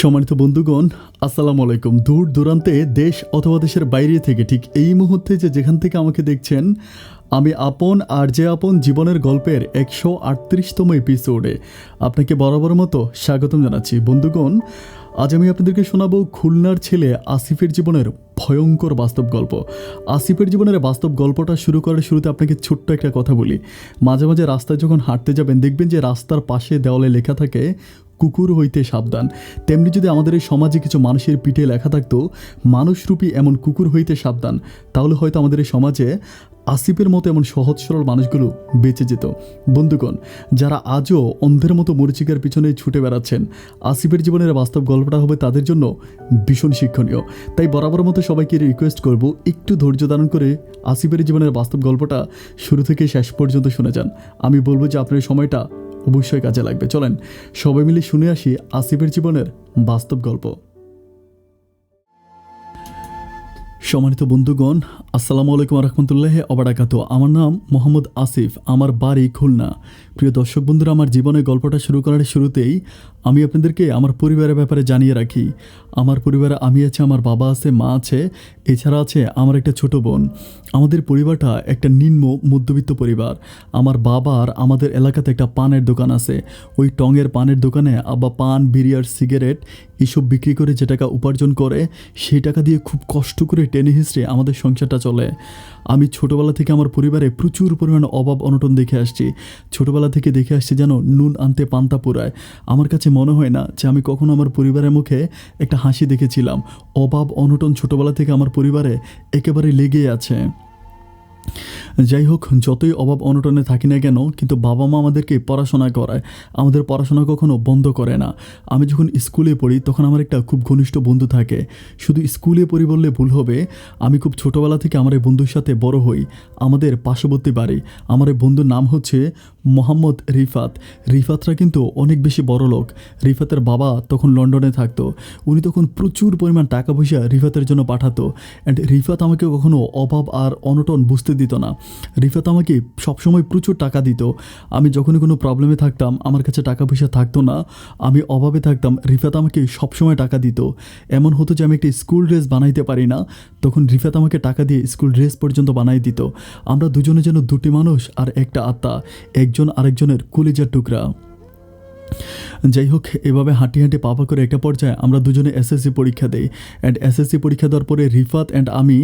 সম্মানিত বন্ধুগণ, আসসালামু আলাইকুম। দূর দূরান্তে দেশ অথবা দেশের বাইরে থেকে ঠিক এই মুহূর্তে যেখান থেকে আমাকে দেখছেন, আমি আপন আর যে আপন জীবনের গল্পের 138তম এপিসোডে আপনাকে বরাবর মতো স্বাগতম জানাচ্ছি। বন্ধুগণ, আজ আমি আপনাদেরকে শোনাবো খুলনার ছেলে আসিফের জীবনের ভয়ঙ্কর বাস্তব গল্প। আসিফের জীবনের বাস্তব গল্পটা শুরু করার শুরুতে আপনাকে ছোট্ট একটা কথা বলি। মাঝে মাঝে রাস্তায় যখন হাঁটতে যাবেন, দেখবেন যে রাস্তার পাশে দেওয়ালে লেখা থাকে কুকুর হইতে সাবধান। তেমনি যদি আমাদের এই সমাজে কিছু মানুষের পিঠে লেখা থাকতো মানুষরূপী এমন কুকুর হইতে সাবধান, তাহলে হয়তো আমাদের এই সমাজে আসিফের মতো এমন সহজ সরল মানুষগুলো বেঁচে যেত। বন্ধুগণ, যারা আজও অন্ধের মতো মরিচিকার পিছনে ছুটে বেড়াচ্ছেন, আসিফের জীবনের বাস্তব গল্পটা হবে তাদের জন্য ভীষণ শিক্ষণীয়। তাই বরাবর মতো সবাইকে রিকোয়েস্ট করব, একটু ধৈর্য ধারণ করে আসিফের জীবনের বাস্তব গল্পটা শুরু থেকে শেষ পর্যন্ত শুনে যান। আমি বলবো যে আপনার সময়টা অবশ্যই কাজে লাগবে। চলেন সবাই মিলে শুনে আসি আসিফের জীবনের বাস্তব গল্প। সম্মানিত বন্ধুগণ, আসসালামু আলাইকুম রহমতুল্লাহি ওয়া বারাকাতুহু। আমার নাম মোহাম্মদ আসিফ, আমার বাড়ি খুলনা। প্রিয় দর্শক বন্ধুরা, আমার জীবনের গল্পটা শুরু করার শুরুতেই আমি আপনাদেরকে আমার পরিবারের ব্যাপারে জানিয়ে রাখি। আমার পরিবারে আমি আছে, আমার বাবা আছে, মা আছে, এছাড়া আছে আমার একটা ছোট বোন। আমাদের পরিবারটা একটা নিম্ন মধ্যবিত্ত পরিবার। আমার বাবার আমাদের এলাকাতে একটা পানের দোকান আছে। ওই টঙের পানের দোকানে আব্বা পান, বিড়ি আর সিগারেট এসব বিক্রি করে যে টাকা উপার্জন করে, সেই টাকা দিয়ে খুব কষ্ট করে টেনে হিঁচড়ে আমাদের সংসারটা চলে। আমি ছোটোবেলা থেকে আমার পরিবারে প্রচুর পরিমাণে অভাব অনটন দেখে আসছি। ছোটোবেলা থেকে দেখে আসছি যেন নুন আনতে পান্তা পুরায়। আমার কাছে মনে হয় না যে আমি কখনো আমার পরিবারের মুখে একটা হাসি দেখেছিলাম। অভাব অনটন ছোটোবেলা থেকে আমার পরিবারে একেবারে লেগেই আছে। যাই হোক, যতই অভাব অনটনে থাকি না কেন, কিন্তু বাবা মা আমাদেরকে পড়াশোনা করায়, আমাদের পড়াশোনা কখনো বন্ধ করে না। আমি যখন স্কুলে পড়ি তখন আমার একটা খুব ঘনিষ্ঠ বন্ধু থাকে। শুধু স্কুলে পড়ি বললে ভুল হবে, আমি খুব ছোটোবেলা থেকে আমার এই বন্ধুর সাথে বড় হই। আমাদের পার্শ্ববর্তী বাড়ি। আমার এই বন্ধুর নাম হচ্ছে মোহাম্মদ রিফাত। রিফাতরা কিন্তু অনেক বেশি বড় লোক। রিফাতের বাবা তখন লন্ডনে থাকতো। উনি তখন প্রচুর পরিমাণ টাকা পয়সা রিফাতের জন্য পাঠাতো। অ্যান্ড রিফাত আমাকে কখনো অভাব আর অনটন বুঝতে দিত না। রিফাত আমাকে সবসময় প্রচুর টাকা দিত। আমি যখনই কোনো প্রবলেমে থাকতাম, আমার কাছে টাকা পয়সা থাকতো না, আমি অভাবে থাকতাম, রিফাত আমাকে সবসময় টাকা দিত। এমন হতো যে আমি একটা স্কুল ড্রেস বানাইতে পারি না, তখন রিফাত আমাকে টাকা দিয়ে স্কুল ড্রেস পর্যন্ত বানাই দিত। আমরা দুজনে যেন দুটি মানুষ আর একটা আত্মা, একজন আরেকজনের কলিজার টুকরা। যাই হোক, এভাবে হাঁটি হাঁটি পাপা করে একটা পর্যায়ে আমরা দুজনে এসএসসি পরীক্ষা দিই। অ্যান্ড এসএসসি পরীক্ষা দেওয়ার পরে রিফাত অ্যান্ড আমি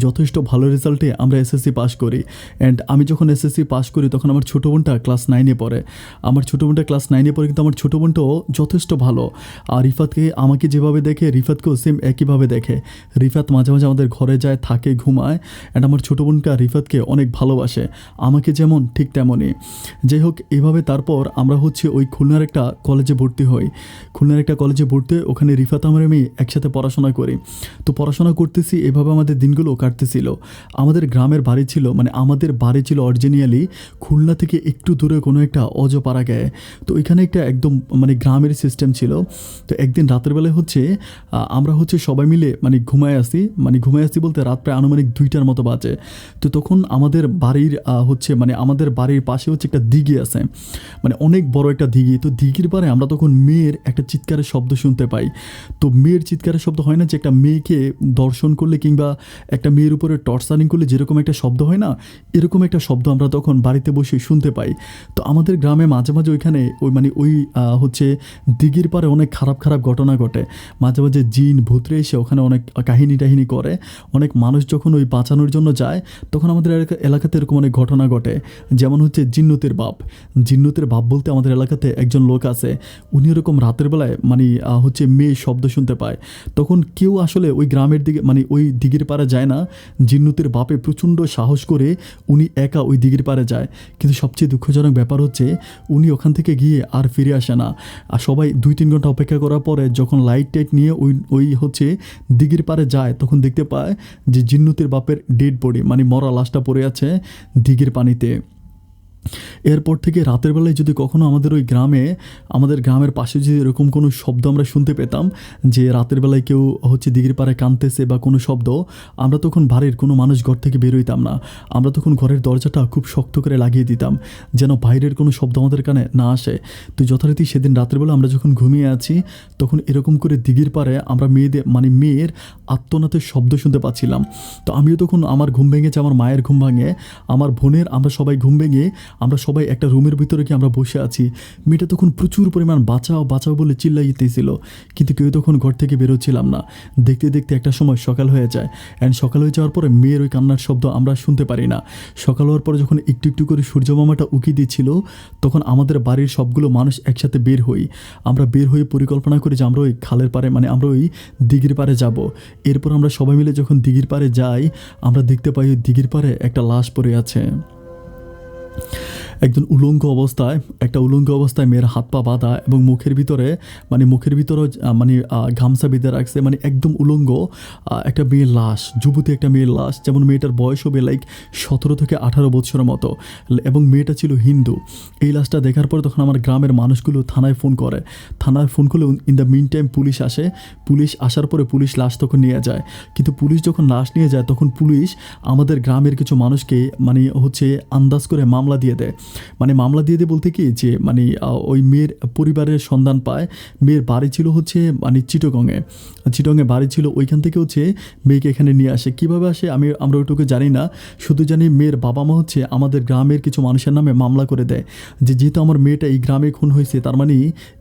যথেষ্ট ভালো রেজাল্টে আমরা এসএসসি পাস করি। অ্যান্ড আমি যখন এসএসসি পাস করি তখন আমার ছোটো বোনটা ক্লাস 9-এ পড়ে। আমার ছোটো বোনটা ক্লাস 9-এ পড়ে, কিন্তু আমার ছোটো বোনটাও যথেষ্ট ভালো। আর রিফাতকে আমাকে যেভাবে দেখে রিফাতকেও সেম একইভাবে দেখে। রিফাত মাঝে মাঝে আমাদের ঘরে যায়, থাকে, ঘুমায়। অ্যান্ড আমার ছোটো বোনটা রিফাতকে অনেক ভালোবাসে, আমাকে যেমন ঠিক তেমনই। যাই হোক, এভাবে তারপর আমরা হচ্ছে ওই খুলনার একটা কলেজে ভর্তি হই। খুলনার একটা কলেজে ভর্তি হয়ে ওখানে রিফাত আমার আমি একসাথে পড়াশোনা করি। তো পড়াশোনা করতেছি, এভাবে আমাদের দিনগুলো কাটতেছিল। আমাদের গ্রামের বাড়ি ছিল, মানে আমাদের বাড়ি ছিল অরিজিনালি খুলনা থেকে একটু দূরে কোনো একটা অজপাড়া গায়ে। তো এখানে একটা একদম মানে গ্রামের সিস্টেম ছিল। তো একদিন রাতের বেলায় হচ্ছে আমরা হচ্ছে সবাই মিলে ঘুমায় আসি বলতে রাত প্রায় আনুমানিক 2টার মতো বাজে। তো তখন আমাদের বাড়ির হচ্ছে আমাদের বাড়ির পাশে হচ্ছে একটা দিঘি আছে, অনেক বড় একটা দিঘি। তো দিঘির পারে আমরা তখন মেয়ের একটা চিৎকারের শব্দ শুনতে পাই। তো মেয়ের চিৎকারের শব্দ হয় না যে একটা মেয়েকে দর্শন করলে কিংবা একটা মেয়ের উপরে টর্চারিং করলে যেরকম একটা শব্দ হয় না, এরকম একটা শব্দ আমরা তখন বাড়িতে বসে শুনতে পাই। তো আমাদের গ্রামে মাঝে মাঝে ওইখানে ওই হচ্ছে দিঘির পারে অনেক খারাপ খারাপ ঘটনা ঘটে। মাঝে মাঝে জিন ভূতরে এসে ওখানে অনেক কাহিনী টাহিনী করে। অনেক মানুষ যখন ওই বাঁচানোর জন্য যায়, তখন আমাদের এলাকাতে এরকম অনেক ঘটনা ঘটে। যেমন হচ্ছে জিন্নুতের বাপ বলতে আমাদের এলাকাতে একজন লোক আছে। উনি এরকম রাতের বেলায় হচ্ছে মেয়ে শব্দ শুনতে পায়। তখন কেউ আসলে ওই গ্রামের দিকে ওই দিঘির পাড়ে যায় না। জিন্নুতের বাপে প্রচণ্ড সাহস করে উনি একা ওই দিঘির পাড়ে যায়। কিন্তু সবচেয়ে দুঃখজনক ব্যাপার হচ্ছে উনি ওখান থেকে গিয়ে আর ফিরে আসে না। আর সবাই 2-3 ঘন্টা অপেক্ষা করার পরে যখন লাইট টাইট নিয়ে ওই হচ্ছে দিঘির পাড়ে যায়, তখন দেখতে পায় যে জিন্নুতের বাপের ডেড বডি, মরা লাশটা পড়ে আছে দিঘির পানিতে। এরপর থেকে রাতের বেলায় যদি কখনো আমাদের ওই গ্রামে, আমাদের গ্রামের পাশে যদি এরকম কোনো শব্দ আমরা শুনতে পেতাম যে রাতের বেলায় কেউ হচ্ছে দিঘির পাড়ে কাঁদতেছে বা কোনো শব্দ, আমরা তখন বাড়ির কোনো মানুষ ঘর থেকে বের হইতাম না। আমরা তখন ঘরের দরজাটা খুব শক্ত করে লাগিয়ে দিতাম যেন বাইরের কোনো শব্দ আমাদের কানে না আসে। তো যথারীতি সেদিন রাতের বেলা আমরা যখন ঘুমিয়ে আছি তখন এরকম করে দিঘির পাড়ে আমরা মেয়ের আত্মনাথের শব্দ শুনতে পাচ্ছিলাম। তো আমিও তখন আমার ঘুম ভেঙেছে, আমার মায়ের ঘুম ভাঙে, আমার বোনের, আমরা সবাই ঘুম ভেঙে আমরা সবাই একটা রুমের ভিতরে গিয়ে আমরা বসে আছি। মেয়েটা তখন প্রচুর পরিমাণ বাঁচাও বাঁচাও বলে চিল্লাইতেছিল, কিন্তু কেউ তখন ঘর থেকে বেরোচ্ছিলাম না। দেখতে দেখতে একটা সময় সকাল হয়ে যায়, অ্যান্ড সকাল হয়ে যাওয়ার পরে মেয়ের ওই কান্নার শব্দ আমরা শুনতে পারি না। সকাল হওয়ার পরে যখন একটু একটু করে সূর্যমামাটা উকি দিচ্ছিল তখন আমাদের বাড়ির সবগুলো মানুষ একসাথে বের হই। আমরা বের হয়ে পরিকল্পনা করি যে আমরা ওই খালের পাড়ে, মানে আমরা ওই দিঘির পাড়ে যাব। এরপর আমরা সবাই মিলে যখন দিঘির পাড়ে যাই আমরা দেখতে পাই ওই দিঘির পাড়ে একটা লাশ পড়ে আছে। একজন উলঙ্গ অবস্থায় মেয়ের হাত পা বাঁধা এবং মুখের ভিতরে গামছা বেঁধে রাখছে, মানে একদম উলঙ্গ একটা মেয়ের লাশ, যুবতী একটা মেয়ের লাশ। যেমন মেয়েটার বয়স হবে লাইক 17 থেকে 18 বছরের মতো, এবং মেয়েটা ছিল হিন্দু। এই লাশটা দেখার পর তখন আমার গ্রামের মানুষগুলো থানায় ফোন করলে in the meantime police আসে। পুলিশ আসার পরে পুলিশ লাশ তখন নিয়ে যায়, কিন্তু পুলিশ যখন লাশ নিয়ে যায় তখন পুলিশ আমাদের গ্রামের কিছু মানুষকে আন্দাজ করে মামলা দিয়ে দেয়। মামলা দিয়ে দেয় বলতে কি যে ওই মেয়ের পরিবারের সন্ধান পায়। মেয়ের বাড়ি ছিল চিটগংয়ে বাড়ি ছিল, ওইখান থেকে মেয়েকে এখানে নিয়ে আসে। কীভাবে আসে আমরা ওইটুকু জানি না, শুধু জানি মেয়ের বাবা মা আমাদের গ্রামের কিছু মানুষের নামে মামলা করে দেয় যে যেহেতু আমার মেয়েটা এই গ্রামে খুন হয়েছে তার মানে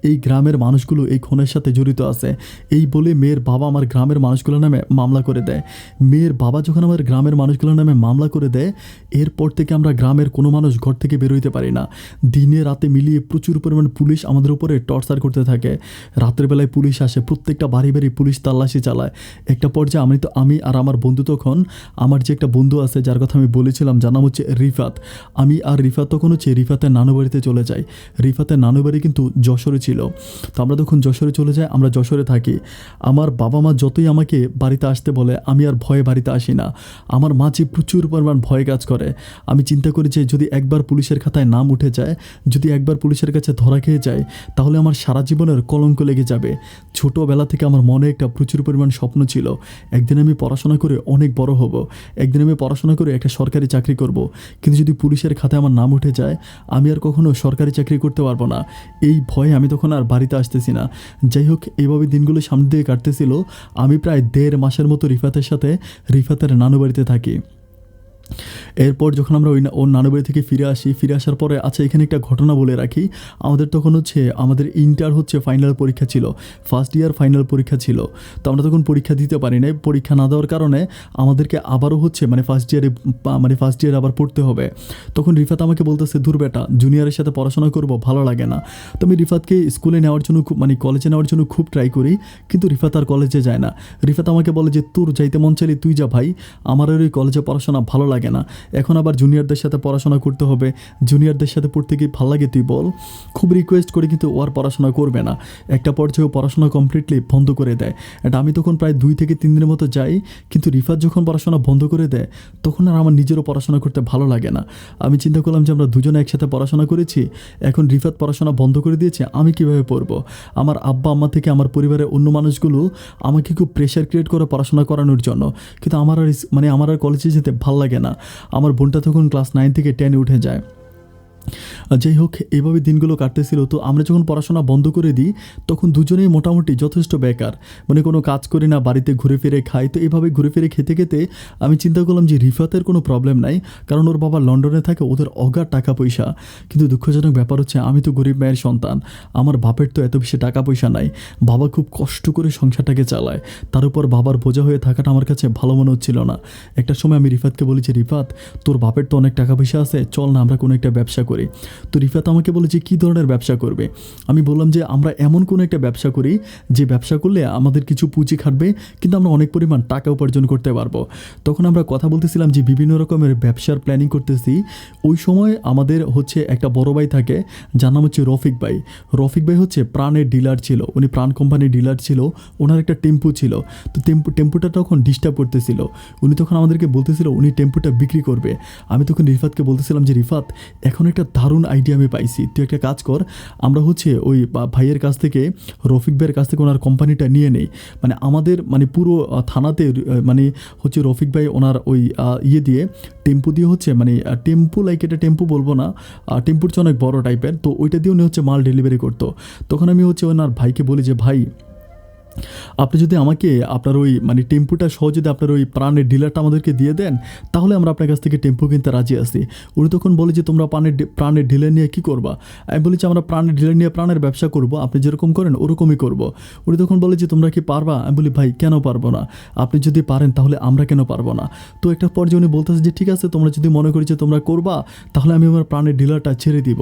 এই গ্রামের মানুষগুলো এই খুনের সাথে জড়িত আছে। এই বলে মেয়ের বাবা আমার গ্রামের মানুষগুলোর নামে মামলা করে দেয়। মেয়ের বাবা যখন আমার গ্রামের মানুষগুলোর নামে মামলা করে দেয়, এরপর থেকে আমরা গ্রামের কোনো মানুষ ঘর থেকে বেরোইতে পারি না। দিনে রাতে মিলিয়ে প্রচুর পরিমাণ পুলিশ আমাদের উপরে টর্চার করতে থাকে। রাতের বেলায় পুলিশ আসে, প্রত্যেকটা বাড়ি বাড়ি পুলিশ তল্লাশি চালায়। একটা পর্যায়ে আমি আর আমার বন্ধু, তখন আমার যে একটা বন্ধু আছে যার কথা আমি বলেছিলাম, যার নাম রিফাত, আমি আর রিফাত তখন রিফাতের নানু বাড়িতে চলে যাই। রিফাতের নানু বাড়ি কিন্তু যশোরে ছিল। তো আমরা তখন যশোরে চলে যাই, আমরা যশোরে থাকি। আমার বাবা মা যতই আমাকে বাড়িতে আসতে বলে আমি আর ভয়ে বাড়িতে আসি না। আমার মা যে প্রচুর পরিমাণ ভয় কাজ করে। আমি চিন্তা করি যে যদি একবার পুলিশের খাতায় নাম উঠে যায়, যদি একবার পুলিশের কাছে ধরা খেয়ে যায়, তাহলে আমার সারা জীবনের কলঙ্ক লেগে যাবে। ছোটোবেলা থেকে আমার মনে একটা প্রচুর পরিমাণ স্বপ্ন ছিল, একদিন আমি পড়াশোনা করে অনেক বড় হব, একদিন আমি পড়াশোনা করে একটা সরকারি চাকরি করব। কিন্তু যদি পুলিশের খাতায় আমার নাম উঠে যায়, আমি আর কখনো সরকারি চাকরি করতে পারবো না। এই ভয়ে আমি তখন আর বাড়িতে আসতেছি না। যাই হোক, এইভাবে দিনগুলো সামনে দিয়ে কাটতেছিল। আমি প্রায় 1.5 মাসের মতো রিফাতের নানু বাড়িতে থাকি। এরপর যখন আমরা ওর নানু বাড়ি থেকে ফিরে আসার পরে এখানে একটা ঘটনা বলে রাখি। আমাদের তখন আমাদের ইন্টার ফাইনাল পরীক্ষা ছিল, ফার্স্ট ইয়ার ফাইনাল পরীক্ষা ছিল। তো আমরা তখন পরীক্ষা দিতে পারি নাই। পরীক্ষা না দেওয়ার কারণে আমাদেরকে আবারও ফার্স্ট ইয়ারে আবার পড়তে হবে। তখন রিফাত আমাকে বলতেছে, দূর বেটা, জুনিয়রের সাথে পড়াশোনা করবো, ভালো লাগে না। তো আমি রিফাতকে স্কুলে নেওয়ার জন্য কলেজে নেওয়ার জন্য খুব ট্রাই করি, কিন্তু রিফাত আর কলেজে যায় না। রিফাত আমাকে বলে যে তোর যাইতে মন চাইলে তুই যা ভাই, আমার আর ওই কলেজে পড়াশোনা ভালো লাগে না। এখন আবার জুনিয়রদের সাথে পড়াশোনা করতে হবে, জুনিয়রদের সাথে পড়তে কি ভালো লাগে তুই বল। খুব রিকোয়েস্ট করি, কিন্তু ও আর পড়াশোনা করবে না। একটা পর্যায়ে পড়াশোনা কমপ্লিটলি বন্ধ করে দেয়। এটা আমি তখন প্রায় 2 থেকে 3 দিনের মতো যাই, কিন্তু রিফাত যখন পড়াশোনা বন্ধ করে দেয় তখন আর আমার নিজেরও পড়াশোনা করতে ভালো লাগে না। আমি চিন্তা করলাম যে আমরা দুজনে একসাথে পড়াশোনা করেছি, এখন রিফাত পড়াশোনা বন্ধ করে দিয়েছে, আমি কিভাবে পড়বো। আমার আব্বা আম্মা থেকে আমার পরিবারের অন্য মানুষগুলো আমাকে খুব প্রেশার ক্রিয়েট করে পড়াশোনা করানোর জন্য, কিন্তু আমার আর কলেজে যেতে ভালো লাগে না। আমার বোনটা তখন ক্লাস 9 থেকে 10-এ উঠে যায়। যাই হোক, এইভাবে দিনগুলো কাটতেছিল। তো আমরা যখন পড়াশোনা বন্ধ করে দিই তখন দুজনেই মোটামুটি যথেষ্ট বেকার, কোনো কাজ করি না, বাড়িতে ঘুরে ফিরে খাই। তো এইভাবে ঘুরে ফিরে খেতে খেতে আমি চিন্তা করলাম যে রিফাতের কোনো প্রবলেম নাই, কারণ ওর বাবা লন্ডনে থাকে, ওদের অগাধ টাকা পয়সা। কিন্তু দুঃখজনক ব্যাপার আমি তো গরিব মায়ের সন্তান, আমার বাপের তো এত বেশি টাকা পয়সা নাই। বাবা খুব কষ্ট করে সংসারটাকে চালায়, তার উপর বাবার বোঝা হয়ে থাকাটা আমার কাছে ভালো মনে হচ্ছিল না। একটা সময় আমি রিফাতকে বলি যে রিফাত, তোর বাপের তো অনেক টাকা পয়সা আছে, চল না আমরা কোনো একটা ব্যবসা করি। তো রিফাত আমাকে বলে যে কী ধরনের ব্যবসা করবে। আমি বললাম যে আমরা এমন কোনো একটা ব্যবসা করি যে ব্যবসা করলে আমাদের কিছু পুঁজি খাটবে, কিন্তু আমরা অনেক পরিমাণ টাকা উপার্জন করতে পারবো। তখন আমরা কথা বলতেছিলাম যে বিভিন্ন রকমের ব্যবসার প্ল্যানিং করতেছি। ওই সময় আমাদের একটা বড় ভাই থাকে, যার নাম রফিক ভাই। রফিক ভাই প্রাণের ডিলার ছিল, উনি প্রাণ কোম্পানির ডিলার ছিল। ওনার একটা টেম্পু ছিল। তো টেম্পুটা তখন ডিস্টার্ব করতেছিল। উনি তখন আমাদেরকে বলতেছিল উনি টেম্পুটা বিক্রি করবে। আমি তখন রিফাতকে বলতেছিলাম যে রিফাত, এখন একটা একটা দারুণ আইডিয়া আমি পাইছি, তুই একটা কাজ কর, আমরা হচ্ছে ওই ভাইয়ের কাছ থেকে, রফিক ভাইয়ের কাছ থেকে ওনার কোম্পানিটা নিয়ে নেই। মানে আমাদের মানে পুরো থানাতে মানে হচ্ছে রফিক ভাই ওনার ওই ইয়ে দিয়ে টেম্পু দিয়ে হচ্ছে মানে টেম্পু লাইক এটা টেম্পু বলবো না, টেম্পুর চেয়ে অনেক বড় টাইপের, তো ওইটা দিয়ে উনি হচ্ছে মাল ডেলিভারি করতো। তখন আমি হচ্ছে ওনার ভাইকে বলি যে ভাই আপনি যদি আমাকে আপনার ওই মানে টেম্পুটা সহ যদি আপনার ওই প্রাণের ডিলারটা আমাদেরকে দিয়ে দেন, তাহলে আমরা আপনার কাছ থেকে টেম্পু কিনতে রাজি আছি। উনি তখন বলে যে তোমরা প্রাণের ডিলার নিয়ে কী করবা? আমি বলি যে আমরা প্রাণের ডিলার নিয়ে প্রাণের ব্যবসা করব, আপনি যেরকম করেন ওরকমই করব। উনি তখন বলে যে তোমরা কি পারবা? আমি বলি ভাই কেন পারবো না, আপনি যদি পারেন তাহলে আমরা কেন পারবো না? তো একটা পর্যায়ে উনি বলতেছে যে ঠিক আছে, তোমরা যদি মনে করি যে তোমরা করবা, তাহলে আমি আমার প্রাণের ডিলারটা ছেড়ে দিব।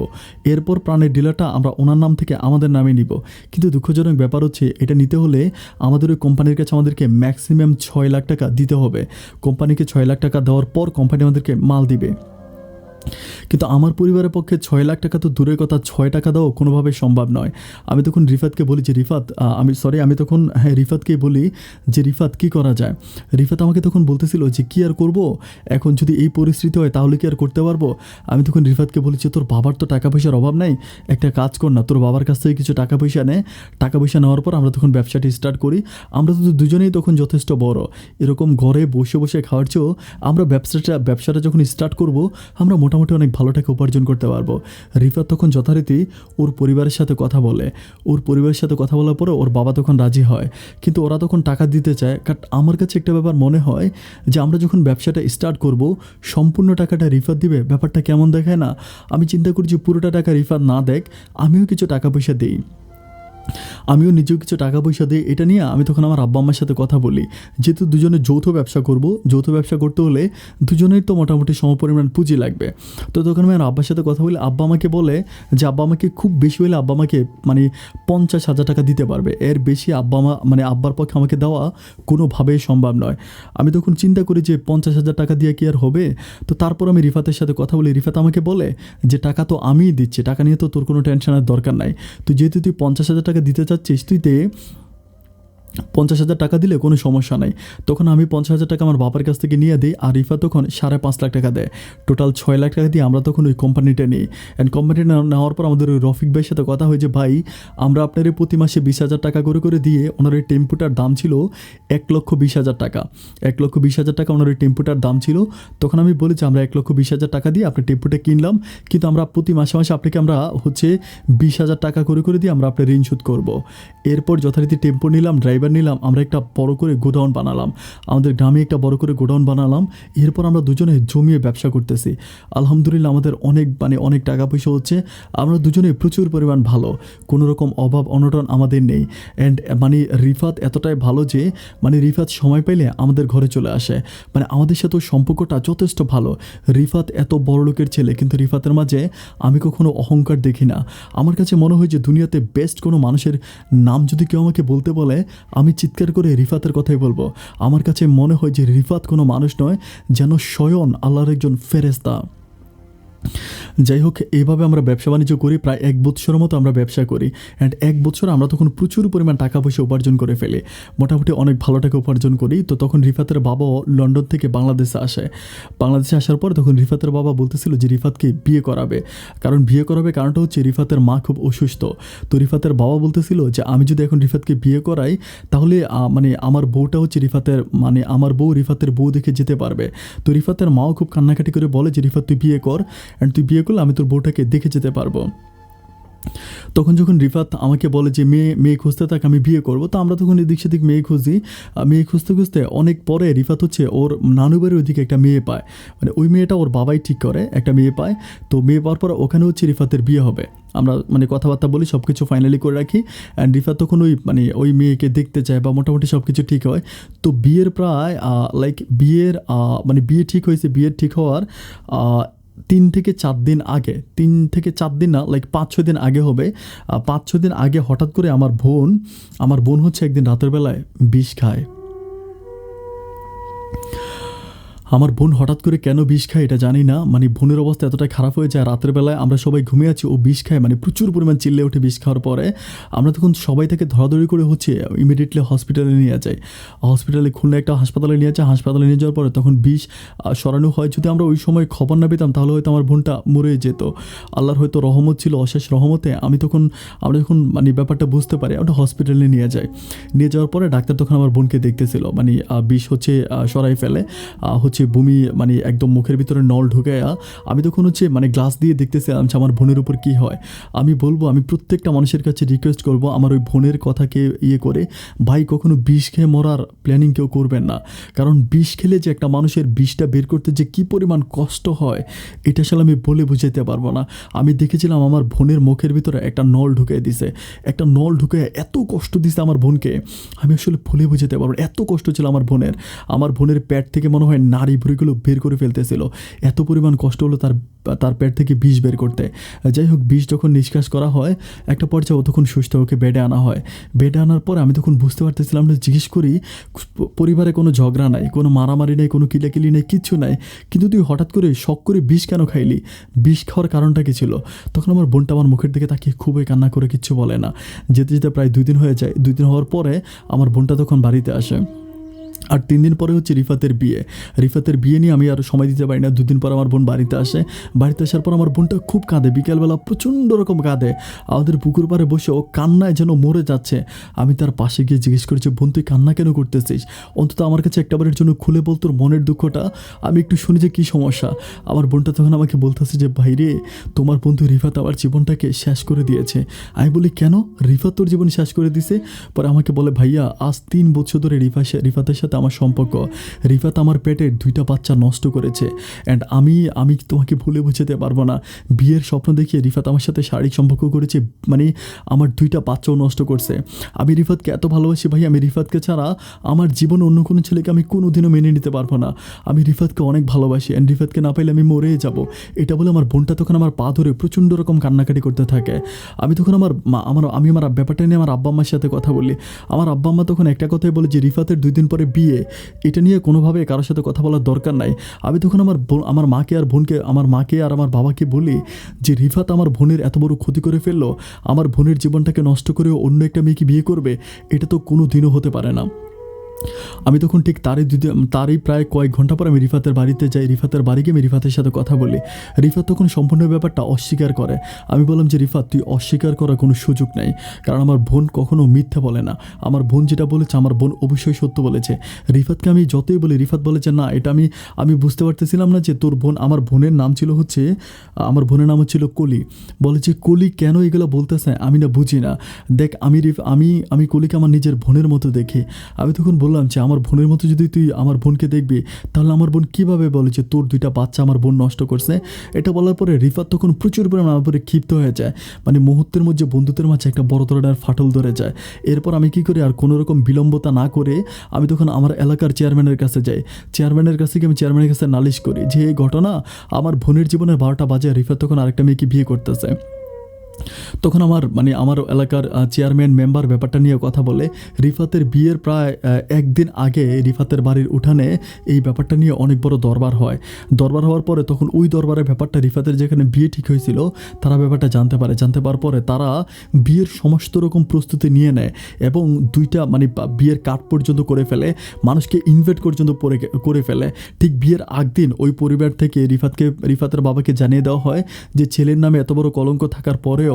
এরপর প্রাণের ডিলারটা আমরা ওনার নাম থেকে আমাদের নামে নিব। কিন্তু দুঃখজনক ব্যাপার হচ্ছে এটা নিতে হলে আমাদের ওই কোম্পানির কাছে আমাদেরকে ম্যাক্সিমাম 6 লাখ টাকা দিতে হবে। কোম্পানিকে 6 লাখ টাকা দেওয়ার পর কোম্পানি আমাদেরকে মাল দিবে। কিন্তু আমার পরিবারের পক্ষে 6 লাখ টাকা তো দূরের কথা, 6 টাকা দাও কোনোভাবে সম্ভব নয়। আমি তখন রিফাতকে বলি যে রিফাত আমি তখন রিফাতকেই বলি যে রিফাত কী করা যায়? রিফাত আমাকে তখন বলতেছিল যে কী আর করব, এখন যদি এই পরিস্থিতি হয় তাহলে কি আর করতে পারবো? আমি তখন রিফাতকে বলেছি তোর বাবার তো টাকা পয়সার অভাব নাই, একটা কাজ কর না, তোর বাবার কাছ থেকে কিছু টাকা পয়সা নে, টাকা পয়সা নেওয়ার পর আমরা তখন ব্যবসাটি স্টার্ট করি। আমরা তো দুজনেই তখন যথেষ্ট বড়, এরকম ঘরে বসে বসে খাওয়ার চেয়েও আমরা ব্যবসাটা যখন স্টার্ট করব, আমরা মোটামুটি অনেক ভালো টাকা উপার্জন করতে পারবো। রিফাত তখন যথারীতি ওর পরিবারের সাথে কথা বলে। ওর পরিবারের সাথে কথা বলার পরে ওর বাবা তখন রাজি হয়, কিন্তু ওরা তখন টাকা দিতে চায়। কারণ আমার কাছে একটা ব্যাপার মনে হয় যে আমরা যখন ব্যবসাটা স্টার্ট করব, সম্পূর্ণ টাকাটা রিফাত দিবে, ব্যাপারটা কেমন দেখায় না? আমি চিন্তা করি যে পুরোটা টাকা রিফাত না দেখ, আমিও কিছু টাকা পয়সা দিই, আমিও নিজেও কিছু টাকা পয়সা দিই। এটা নিয়ে আমি তখন আমার আব্বা আম্মার সাথে কথা বলি, যেহেতু দুজনে যৌথ ব্যবসা করব, যৌথ ব্যবসা করতে হলে দুজনেই তো মোটামুটি সমপরিমাণ পুঁজি লাগবে। তো তখন আমি আমার আব্বার সাথে কথা বলি, আব্বা আমাকে বলে যে আব্বা আমাকে খুব বেশি হলে আব্বা আমাকে মানে 50,000 টাকা দিতে পারবে, এর বেশি আব্বার পক্ষে আমাকে দেওয়া কোনোভাবেই সম্ভব নয়। আমি তখন চিন্তা করি যে 50,000 টাকা দিয়ে কি আর হবে? তো তারপর আমি রিফাতের সাথে কথা বলি, রিফাত আমাকে বলে যে টাকা তো আমিই দিচ্ছি, টাকা নিয়ে তো তোর কোনো টেনশনের দরকার নাই, তো যেহেতু তুই 50,000 টাকা দিতে চাচ্ছিস, তুই দে, 50,000 টাকা দিলে কোনো সমস্যা নাই। তখন আমি 50,000 টাকা আমার বাবার কাছ থেকে নিয়ে দিই, আর রিফা তখন 5.5 লাখ টাকা দেয়। টোটাল 6 লাখ টাকা দিয়ে আমরা তখন ওই কোম্পানিটা নিই। অ্যান্ড কোম্পানিটা নেওয়ার পর আমাদের ওই রফিক ভাইয়ের সাথে কথা হয় যে ভাই আমরা আপনার প্রতি মাসে 20,000 টাকা করে দিয়ে, ওনার ওই টেম্পুটার দাম ছিল 1,20,000 টাকা। 1,20,000 টাকা ওনার ওই টেম্পুটার দাম ছিল। তখন আমি বলি যে আমরা 1,20,000 টাকা দিয়ে আপনার টেম্পুটা কিনলাম, কিন্তু আমরা প্রতি মাসে আপনাকে আমরা হচ্ছে 20,000 টাকা করে দিয়ে আমরা আপনার ঋণ শোধ করবো। এরপর যথারীতি টেম্পো নিলাম, ড্রাইভার নিলাম, আমরা একটা বড় করে গোডাউন বানালাম, আমাদের গ্রামে একটা বড় করে গোডাউন বানালাম। এরপর আমরা দুজনে জমিয়ে ব্যবসা করতেছি। আলহামদুলিল্লাহ আমাদের অনেক টাকা পয়সা হচ্ছে, আমরা দুজনে প্রচুর পরিমাণ ভালো, কোনো রকম অভাব অনটন আমাদের নেই। অ্যান্ড মানে রিফাত এতটাই ভালো যে মানে রিফাত সময় পেলে আমাদের ঘরে চলে আসে, মানে আমাদের সাথেও সম্পর্কটা যথেষ্ট ভালো। রিফাত এত বড় লোকের ছেলে, কিন্তু রিফাতের মাঝে আমি কখনো অহংকার দেখি না। আমার কাছে মনে হয় যে দুনিয়াতে বেস্ট কোনো মানুষের নাম যদি কেউ আমাকে বলতে বলে, আমি চিৎকার করে রিফাতের কথাই বলবো। আমার কাছে মনে হয় যে রিফাত কোনো মানুষ নয়, যেন স্বয়ং আল্লাহর একজন ফেরেশতা। যাই হোক, এইভাবে আমরা ব্যবসা বাণিজ্য করি, প্রায় 1 বছরের মতো আমরা ব্যবসা করি। অ্যান্ড 1 বছর আমরা তখন প্রচুর পরিমাণ টাকা পয়সা উপার্জন করে ফেলি, মোটামুটি অনেক ভালো টাকা উপার্জন করি। তো তখন রিফাতের বাবাও লন্ডন থেকে বাংলাদেশে আসে। বাংলাদেশে আসার পর তখন রিফাতের বাবা বলতেছিল যে রিফাতকে বিয়ে করাবে, কারণটা হচ্ছে রিফাতের মা খুব অসুস্থ। তো রিফাতের বাবা বলতেছিল যে আমি যদি এখন রিফাতকে বিয়ে করাই, তাহলে মানে আমার বউটা হচ্ছে আমার বউ রিফাতের বউ দেখে যেতে পারবে। তো রিফাতের মাও খুব কান্নাকাটি করে বলে যে রিফাত তুই বিয়ে কর, অ্যান্ড তুই বিয়ে করলে আমি তোর বউটাকে দেখে যেতে পারবো। তখন যখন রিফাত আমাকে বলে যে মেয়ে খুঁজতে থাক, আমি বিয়ে করবো, তো আমরা তখন এদিক সেদিক মেয়ে খুঁজি। মেয়ে খুঁজতে অনেক পরে রিফাত হচ্ছে ওর নানু বাড়ির ওইদিকে একটা মেয়ে পায়, মানে ওই মেয়েটা ওর বাবাই ঠিক করে, একটা মেয়ে পায়। তো মেয়ে পাওয়ার পর ওখানে হচ্ছে রিফাতের বিয়ে হবে। আমরা মানে কথাবার্তা বলি, সব কিছু ফাইনালি করে রাখি। অ্যান্ড রিফাত তখন ওই মেয়েকে দেখতে চায় বা মোটামুটি সব কিছু ঠিক হয়। তো বিয়ের প্রায় বিয়ে ঠিক হয়েছে, বিয়ের ঠিক হওয়ার 3 থেকে 4 দিন আগে, 3 থেকে 4 দিন না, 5-6 দিন আগে হবে। 5-6 দিন আগে হঠাৎ করে আমার বোন হচ্ছে একদিন রাতের বেলায় বিষ খায়। আমার বোন হঠাৎ করে কেন বিষ খায় এটা জানি না, মানে বোনের অবস্থা এতটাই খারাপ হয়ে যায়, রাতের বেলায় আমরা সবাই ঘুমিয়ে আছি, ও বিষ খায়, মানে প্রচুর পরিমাণ চিল্লে ওঠে বিষ খাওয়ার পরে। আমরা তখন সবাই থেকে ধরাধরি করে ইমিডিয়েটলি হসপিটালে নিয়ে যায়, হসপিটালে খুলনা একটা হাসপাতালে নিয়ে যায়। হাসপাতালে নিয়ে যাওয়ার পরে তখন বিষ সরানো হয়। যদি আমরা ওই সময় খবর না পেতাম তাহলে হয়তো আমার বোনটা মরে যেত। আল্লাহর হয়তো রহমত ছিল, অশেষ রহমতে আমরা যখন মানে ব্যাপারটা বুঝতে পারি, আমরা হসপিটালে নিয়ে যাই। নিয়ে যাওয়ার পরে ডাক্তার তখন আমার বোনকে দেখতেছিল, মানে বিষ সরাই ফেলে, বমি, মানে একদম মুখের ভিতরে নল ঢুকে। আমি তখন মানে গ্লাস দিয়ে দেখতেছিলাম যে আমার বোনের উপর কী হয়। আমি প্রত্যেকটা মানুষের কাছে রিকোয়েস্ট করব, আমার ওই বোনের কথাকে করে, ভাই কখনো বিষ খেয়ে মরার প্ল্যানিং কেউ করবেন না। কারণ বিষ খেলে যে একটা মানুষের বিষটা বের করতে যে কী পরিমাণ কষ্ট হয়, এটা আসলে আমি বলে বুঝাইতে পারবো না। আমি দেখেছিলাম আমার বোনের মুখের ভিতরে একটা নল ঢুকিয়ে দিছে, একটা নল ঢুকে এত কষ্ট দিছে আমার বোনকে, আমি আসলে বলে বুঝাতে পারবো না। এত কষ্ট ছিল আমার বোনের পেট থেকে মনে হয় নাড়ি ভুঁড়িগুলো বের করে ফেলতেছিল, এত পরিমাণ কষ্ট হলো তার পেট থেকে বিষ বের করতে। যাই হোক, বিষ যখন নিষ্কাশ করা হয়, একটা পর্যায়ে ও তখন সুস্থ, ওকে বেডে আনা হয়। বেডে আনার পর আমি তখন বুঝতে পারতেছিলাম না, জিজ্ঞেস করি পরিবারে কোনো ঝগড়া নাই, কোনো মারামারি নেই, কোনো কিলাকিলি নেই, কিচ্ছু নাই, কিন্তু তুই হঠাৎ করে শখ করে বিষ কেন খাইলি, বিষ খাওয়ার কারণটা কী ছিল? তখন আমার বোনটা আমার মুখের দিকে তাকিয়ে খুবই কান্না করে কিচ্ছু বলে না। যেতে যেতে প্রায় 2 দিন হয়ে যায়। 2 দিন হওয়ার পরে আমার বোনটা তখন বাড়িতে আসে। আর 3 দিন পরে রিফাতের বিয়ে নিয়ে আমি আর সময় দিতে পারি না। 2 দিন পর আমার বোন বাড়িতে আসার পর আমার বোনটা খুব কাঁদে, বিকেলবেলা প্রচণ্ড রকম কাঁদে, আমাদের পুকুর পাড়ে বসে ও কান্নায় যেন মরে যাচ্ছে। আমি তার পাশে গিয়ে জিজ্ঞেস করেছি, বোন তুই কান্না কেন করতেছিস? অন্তত আমার কাছে একটাবারের জন্য খুলে বল তোর মনের দুঃখটা, আমি একটু শুনি যে কী সমস্যা। আমার বোনটা তখন আমাকে বলতেছে যে, ভাই রে, তোমার বন্ধু রিফাত আমার জীবনটাকে শেষ করে দিয়েছে। আমি বলি, কেন? রিফাত তোর জীবন শেষ করে দিছে? পরে আমাকে বলে, ভাইয়া আজ 3 বছর ধরে রিফাতের সাথে আমার সম্পর্ক, রিফাত আমার পেটের 2টা বাচ্চা নষ্ট করেছে। অ্যান্ড আমি তোমাকে ভুলে বুঝাতে পারবো না, বিয়ের স্বপ্ন দেখিয়ে রিফাত আমার সাথে শারীরিক সম্পর্ক করেছে, মানে আমার 2টা বাচ্চাও নষ্ট করছে। আমি রিফাতকে এত ভালোবাসি ভাই, আমি রিফাতকে ছাড়া আমার জীবনে অন্য কোনো ছেলেকে আমি কোনোদিনও মেনে নিতে পারবো না। আমি রিফাতকে অনেক ভালোবাসি, অ্যান্ড রিফাতকে না পাইলে আমি মরেই যাব। এটা বলে আমার বোনটা তখন আমার পা ধরে প্রচণ্ড রকম কান্নাকাটি করতে থাকে। আমি তখন আমার ব্যাপারটা নিয়ে আমার আব্বা আম্মার সাথে কথা বলি। আমার আব্বা আম্মা তখন একটা কথাই বলে যে, রিফাতের 2 দিন পরে বিয়ে, এটা নিয়ে কোনোভাবে কারোর সাথে কথা বলার দরকার নাই। আমি তখন আমার মাকে আর আমার বাবাকে বলি যে, রিফাত আমার বোনের এত বড় ক্ষতি করে ফেললো, আমার বোনের জীবনটাকে নষ্ট করে অন্য একটা মেয়েকে বিয়ে করবে, এটা তো কোনো দিনও হতে পারে না। আমি তখন ঠিক তারই প্রায় কয়েক ঘন্টা পর আমি রিফাতের বাড়িতে যাই। রিফাতের বাড়ি গিয়ে আমি রিফাতের সাথে কথা বলি। রিফাত তখন সম্পূর্ণ ব্যাপারটা অস্বীকার করে। আমি বললাম যে, রিফাত তুই অস্বীকার করার কোনো সুযোগ নেই, কারণ আমার বোন কখনো মিথ্যা বলে না। আমার বোন যেটা বলেছে, আমার বোন অবশ্যই সত্য বলেছে। রিফাতকে আমি যতই বলি, রিফাত বলে যে, না, এটা আমি বুঝতে পারতেছিলাম না যে তোর বোন, আমার বোনের নাম হচ্ছিল কলি। বলে যে, কলি কেন এগুলো বলতেছে, আমি না বুঝি না। দেখ, আমি কলিকে আমার নিজের বোনের মতো দেখি। আমি তখন বললাম যে, আমার বোনের মতো যদি তুই আমার বোনকে দেখবি, তাহলে আমার বোন কীভাবে বলে যে তোর 2টা বাচ্চা আমার বোন নষ্ট করছে? এটা বলার পরে রিফাত তখন প্রচুর পরিমাণে আমার উপরে ক্ষিপ্ত হয়ে যায়, মানে মুহূর্তের মধ্যে বন্ধুত্বের মাঝে একটা বড় ধরনের ফাটল ধরে যায়। এরপর আমি কী করি, আর কোনো রকম বিলম্বতা না করে আমি তখন আমার এলাকার চেয়ারম্যানের কাছে যাই। চেয়ারম্যানের কাছে নালিশ করি যে, এই ঘটনা আমার বোনের জীবনের 12টা বাজে, রিফাত তখন আরেকটা মেয়েকে বিয়ে করতেছে। তখন আমার এলাকার চেয়ারম্যান মেম্বার ব্যাপারটা নিয়ে কথা বলে। রিফাতের বিয়ের প্রায় 1 দিন আগে রিফাতের বাড়ির উঠানে এই ব্যাপারটা নিয়ে অনেক বড় দরবার হয়। দরবার হওয়ার পরে তখন ওই দরবারের ব্যাপারটা, রিফাতের যেখানে বিয়ে ঠিক হয়েছিল, তারা ব্যাপারটা জানতে পারার পরে তারা বিয়ের সমস্ত রকম প্রস্তুতি নিয়ে নেয় এবং 2টা বিয়ের কার্ড পর্যন্ত করে ফেলে, মানুষকে ইনভাইট পর্যন্ত করে ফেলে। ঠিক বিয়ের আগদিন ওই পরিবার থেকে রিফাতের বাবাকে জানিয়ে দেওয়া হয় যে, ছেলের নামে এত বড় কলঙ্ক থাকার পরেও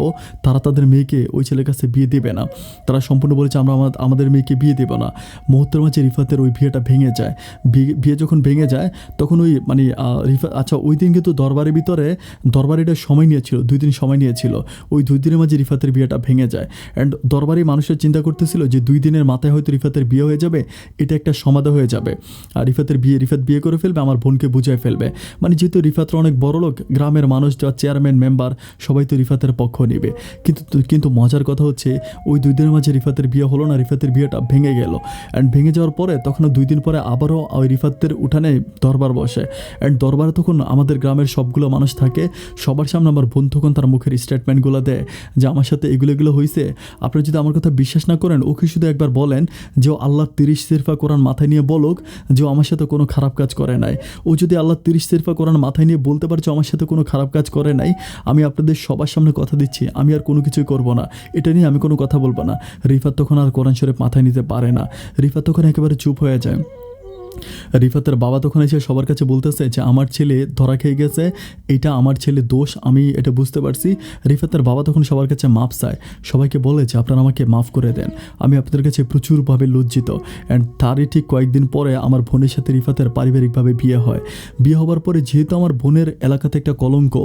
তারা তাদের মেয়েকে ওই ছেলের কাছে বিয়ে দেবে না। তারা সম্পূর্ণ বলেছে, আমরা আমাদের মেয়েকে বিয়ে দেব না। মুহূর্তের মাঝে রিফাতের ওই বিয়েটা ভেঙে যায়। বিয়ে যখন ভেঙে যায়, তখন ওই রিফাত, ওই দিন কিন্তু দরবারে এটা সময় নিয়েছিল, 2 দিন সময় নিয়েছিল। ওই 2 দিনের মাঝে রিফাতের বিয়েটা ভেঙে যায়। অ্যান্ড দরবারে মানুষের চিন্তা করতেছিল যে 2 দিনের মাথায় হয়তো রিফাতের বিয়ে হয়ে যাবে, এটা একটা সমাধা হয়ে যাবে, আর রিফাত বিয়ে করে ফেলবে, আমার বোনকে বুঝায় ফেলবে। যেহেতু রিফাতরা অনেক বড় লোক, গ্রামের মানুষ, চেয়ারম্যান মেম্বার সবাই তো রিফাতের পক্ষ নেবে। কিন্তু কিন্তু মজার কথা হচ্ছে ওই 2 দিনের মাঝে রিফাতের বিয়ে হলো না, রিফাতের বিয়েটা ভেঙে গেল। অ্যান্ড ভেঙে যাওয়ার পরে তখন 2 দিন পরে আবারও ওই রিফাতের উঠানে দরবার বসে। অ্যান্ড দরবারে তখন আমাদের গ্রামের সবগুলো মানুষ থাকে, সবার সামনে আমার বোন তখন তার মুখের স্টেটমেন্টগুলো দেয় যে আমার সাথে এগুলো হয়েছে। আপনি যদি আমার কথা বিশ্বাস না করেন, ওকে শুধু একবার বলেন যে ও আল্লাহ 30 সিরফা কোরআন মাথায় নিয়ে বলুক যে ও আমার সাথে কোনো খারাপ কাজ করে নাই। ও যদি আল্লাহ 30 সিরফা কোরআন মাথায় নিয়ে বলতে পারছে আমার সাথে কোনো খারাপ কাজ করে নাই, আমি আপনাদের সবার সামনে কথা দিচ্ছি আমি আর কোনো কিছুই করব না, এটা নিয়ে আমি কোনো কথা বলবো না। রিফাত তখন আর কোরআন শরীফ মাথায় নিতে পারে না, রিফাত তখন একেবারে চুপ হয়ে যায়। রিফাতের বাবা তখন এসে সবার কাছে বলতেছে যে আমার ছেলে ধরা খেয়ে গেছে, এটা আমার ছেলে দোষ, আমি এটা বুঝতে পারছি। রিফাতের বাবা তখন সবার কাছে মাপ চায়, সবাইকে বলে যে আপনারা আমাকে মাফ করে দেন, আমি আপনাদের কাছে প্রচুরভাবে লজ্জিত। অ্যান্ড তারই ঠিক কয়েকদিন পরে আমার বোনের সাথে রিফাতের পারিবারিকভাবে বিয়ে হয়। বিয়ে হওয়ার পরে যেহেতু আমার বোনের এলাকাতে একটা কলঙ্ক,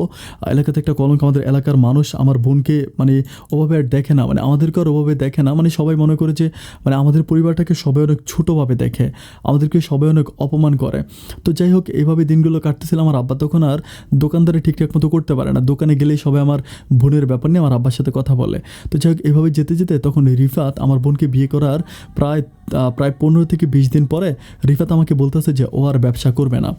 আমাদের এলাকার মানুষ আমার বোনকে মানে ওভাবে আর দেখে না, মানে আমাদেরকে আর ওভাবে দেখে না, মানে সবাই মনে করে যে মানে আমাদের পরিবারটাকে সবাই অনেক ছোটোভাবে দেখে, আমাদেরকে সবাই অনেক অপমান করে। তো যাই হোক এইভাবে দিনগুলো কাটতেছিল। আমার আব্বা তখন আর দোকানদারি ঠিকঠাক মতো করতে পারে না, দোকানে গেলেই সবাই আমার বোনের ব্যাপার নিয়ে আমার আব্বার সাথে কথা বলে। তো যাই হোক এইভাবে যেতে যেতে তখন রিফাত আমার বোনকে বিয়ে করার প্রায় 15 থেকে 20 দিন পরে রিফাত আমাকে বলতেছে যে ও আর ব্যবসা করবে না।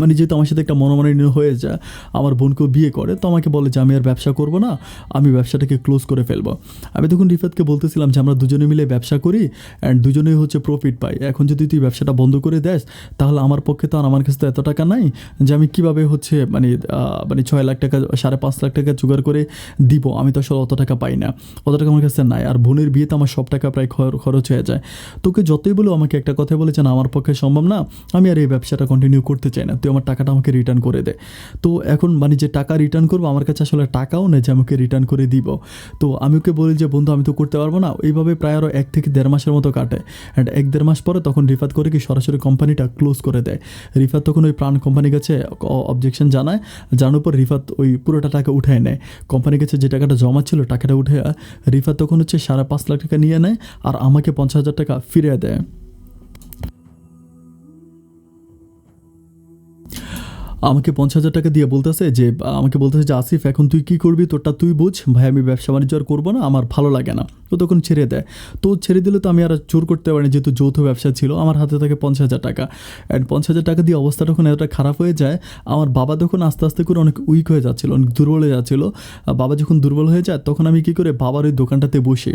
মানে যেহেতু আমার সাথে একটা মনোমালিন্য হয়ে যায়, আমার বোনকেও বিয়ে করে, তো আমাকে বলে যে আমি আর ব্যবসা করব না, আমি ব্যবসাটাকে ক্লোজ করে ফেলবো। আমি তখন রিফাতকে বলতেছিলাম যে আমরা দুজনে মিলে ব্যবসা করি অ্যান্ড দুজনেই হচ্ছে প্রফিট পাই, এখন যদি তুই ব্যবসাটা বন্ধ করে দেস তাহলে আমার পক্ষে তো আর আমার কাছে তো এত টাকা নাই যে আমি কীভাবে হচ্ছে মানে 6 লাখ টাকা 5.5 লাখ টাকা জোগাড় করে দিব, আমি তো আসলে অত টাকা পাই না, অত টাকা আমার কাছে নাই, আর বোনের বিয়েতে আমার সব টাকা প্রায় খরচ হয়ে যায়। তোকে যতই বলো আমাকে একটা কথা বলেছে না আমার পক্ষে সম্ভব না, আমি আর এই ব্যবসাটা কন্টিনিউ করতে চাই না, তুই আমার টাকাটা আমাকে রিটার্ন করে দে। তো এখন মানে যে টাকা রিটার্ন করবো আমার কাছে আসলে টাকাও নেই যে আমাকে রিটার্ন করে দিব। তো আমি ওকে বলি যে বন্ধু আমি তো করতে পারবো না। এইভাবে প্রায় আরও 1 থেকে 1.5 মাসের মতো কাটে। অ্যান্ড 1-1.5 মাস পরে তখন রিফাত করে কি সরাসরি কোম্পানিটা ক্লোজ করে দেয়। রিফাত তখন ওই প্রাণ কোম্পানির কাছে অবজেকশন জানায়, জানার পর রিফাত ওই পুরোটা টাকা উঠায় নেয়, কোম্পানির কাছে যে টাকাটা জমা ছিল টাকাটা উঠে রিফাত তখন হচ্ছে 5.5 লাখ টাকা নিয়ে নেয় আর আমাকে 50,000 টাকা ফিরিয়ে দেয়। আমাকে 50,000 টাকা দিয়ে বলতেছে যে আসিফ এখন তুই কী করবি, তোরটা তুই বুঝ, ভাই আমি ব্যবসা বাণিজ্য আর করবো না, আমার ভালো লাগে না। তো তখন ছেড়ে দেয়। তো ছেড়ে দিলে তো আমি আর জোর করতে পারিনি, যেহেতু যৌথ ব্যবসা ছিল। আমার হাতে থাকে 50,000 টাকা। অ্যান্ড 50,000 টাকা দিয়ে অবস্থা তখন এতটা খারাপ হয়ে যায়, আমার বাবা তখন আস্তে আস্তে করে অনেক উইক হয়ে যাচ্ছিলো, অনেক দুর্বল হয়ে যাচ্ছিলো। বাবা যখন দুর্বল হয়ে যায় তখন আমি কী করে বাবার ওই দোকানটাতে বসি।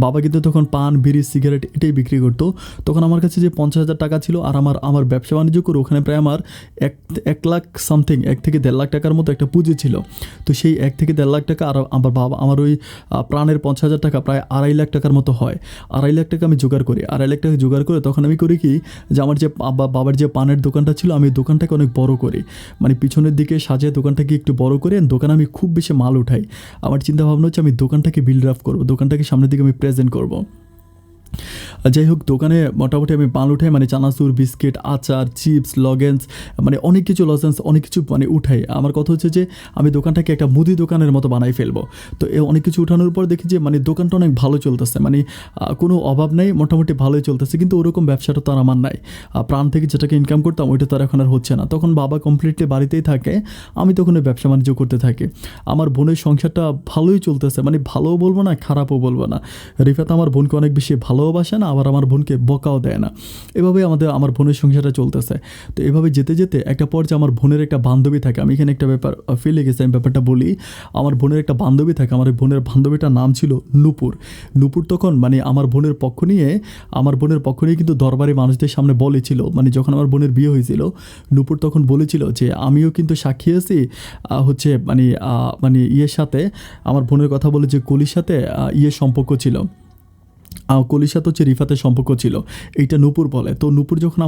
বাবা কিন্তু তখন পান বিড়ি সিগারেট এটাই বিক্রি করতো। তখন আমার কাছে যে 50,000 টাকা ছিল আর আমার ব্যবসা বাণিজ্য করে ওখানে প্রায় আমার 1 লাখ সামথিং 1 থেকে 1.5 লাখ টাকার মতো একটা পুঁজি ছিল। তো সেই 1 থেকে 1.5 লাখ টাকা আর আমার ওই প্রাণের 50,000 টাকা প্রায় 2.5 লাখ টাকার মতো হয়। 2.5 লাখ টাকা আমি জোগাড় করি। 2.5 লাখ টাকা জোগাড় করে তখন আমি করি কি যে আমার যে বাবার যে পানের দোকানটা ছিল আমি দোকানটাকে অনেক বড় করি, মানে পিছনের দিকে সাজিয়ে দোকানটাকে একটু বড় করে দোকানে আমি খুব বেশি মাল উঠাই। আমার চিন্তা ভাবনা হচ্ছে আমি দোকানটাকে বিল্ড আপ করবো, দোকানটাকে সামনের দিকে আমি প্রেজেন্ট করবো। যাই হোক দোকানে মোটামুটি আমি মাল উঠাই, মানে চানাচুর বিস্কিট আচার চিপস লগেন্স মানে অনেক কিছু লজেন্স অনেক কিছু মানে উঠাই। আমার কথা হচ্ছে যে আমি দোকানটাকে একটা মুদি দোকানের মতো বানাই ফেলবো। তো অনেক কিছু উঠানোর পর দেখি যে মানে দোকানটা অনেক ভালো চলতেছে, মানে কোনো অভাব নেই, মোটামুটি ভালোই চলতেছে। কিন্তু ওরকম ব্যবসাটা তো আর আমার নাই, প্রাণ থেকে যেটাকে ইনকাম করতাম ওইটা তো আর এখন আর হচ্ছে না। তখন বাবা কমপ্লিটলি বাড়িতেই থাকে, আমি তখন ওই ব্যবসা বাণিজ্য করতে থাকি। আমার বোনের সংসারটা ভালোই চলতেছে, মানে ভালোও বলবো না খারাপও বলবো না। রিফাত আমার বোনকে অনেক বেশি ভালোবাসে না, আবার আমার বোনকে বকাও দেয় না। এভাবে আমার বোনের সংসারটা চলতেছে। তো এভাবে যেতে যেতে একটা পর্যায়ে আমার বোনের একটা বান্ধবী থাকে, আমি এখানে একটা ব্যাপার ফেলে গেছি, আমি ব্যাপারটা বলি। আমার বোনের একটা বান্ধবী থাকে, আমার বোনের বান্ধবীটার নাম ছিল নূপুর। নূপুর তখন মানে আমার বোনের পক্ষ নিয়ে কিন্তু দরবারে মানুষদের সামনে বলেছিল, মানে যখন আমার বোনের বিয়ে হয়েছিল নূপুর তখন বলেছিল যে আমিও কিন্তু সাক্ষী আছি হচ্ছে মানে ইয়ের সাথে আমার বোনের কথা বলে যে কলির সাথে সম্পর্ক ছিল, কলির সাথে হচ্ছে রিফাতের সম্পর্ক ছিল, এইটা নূপুর বলে। তো নূপুর যখন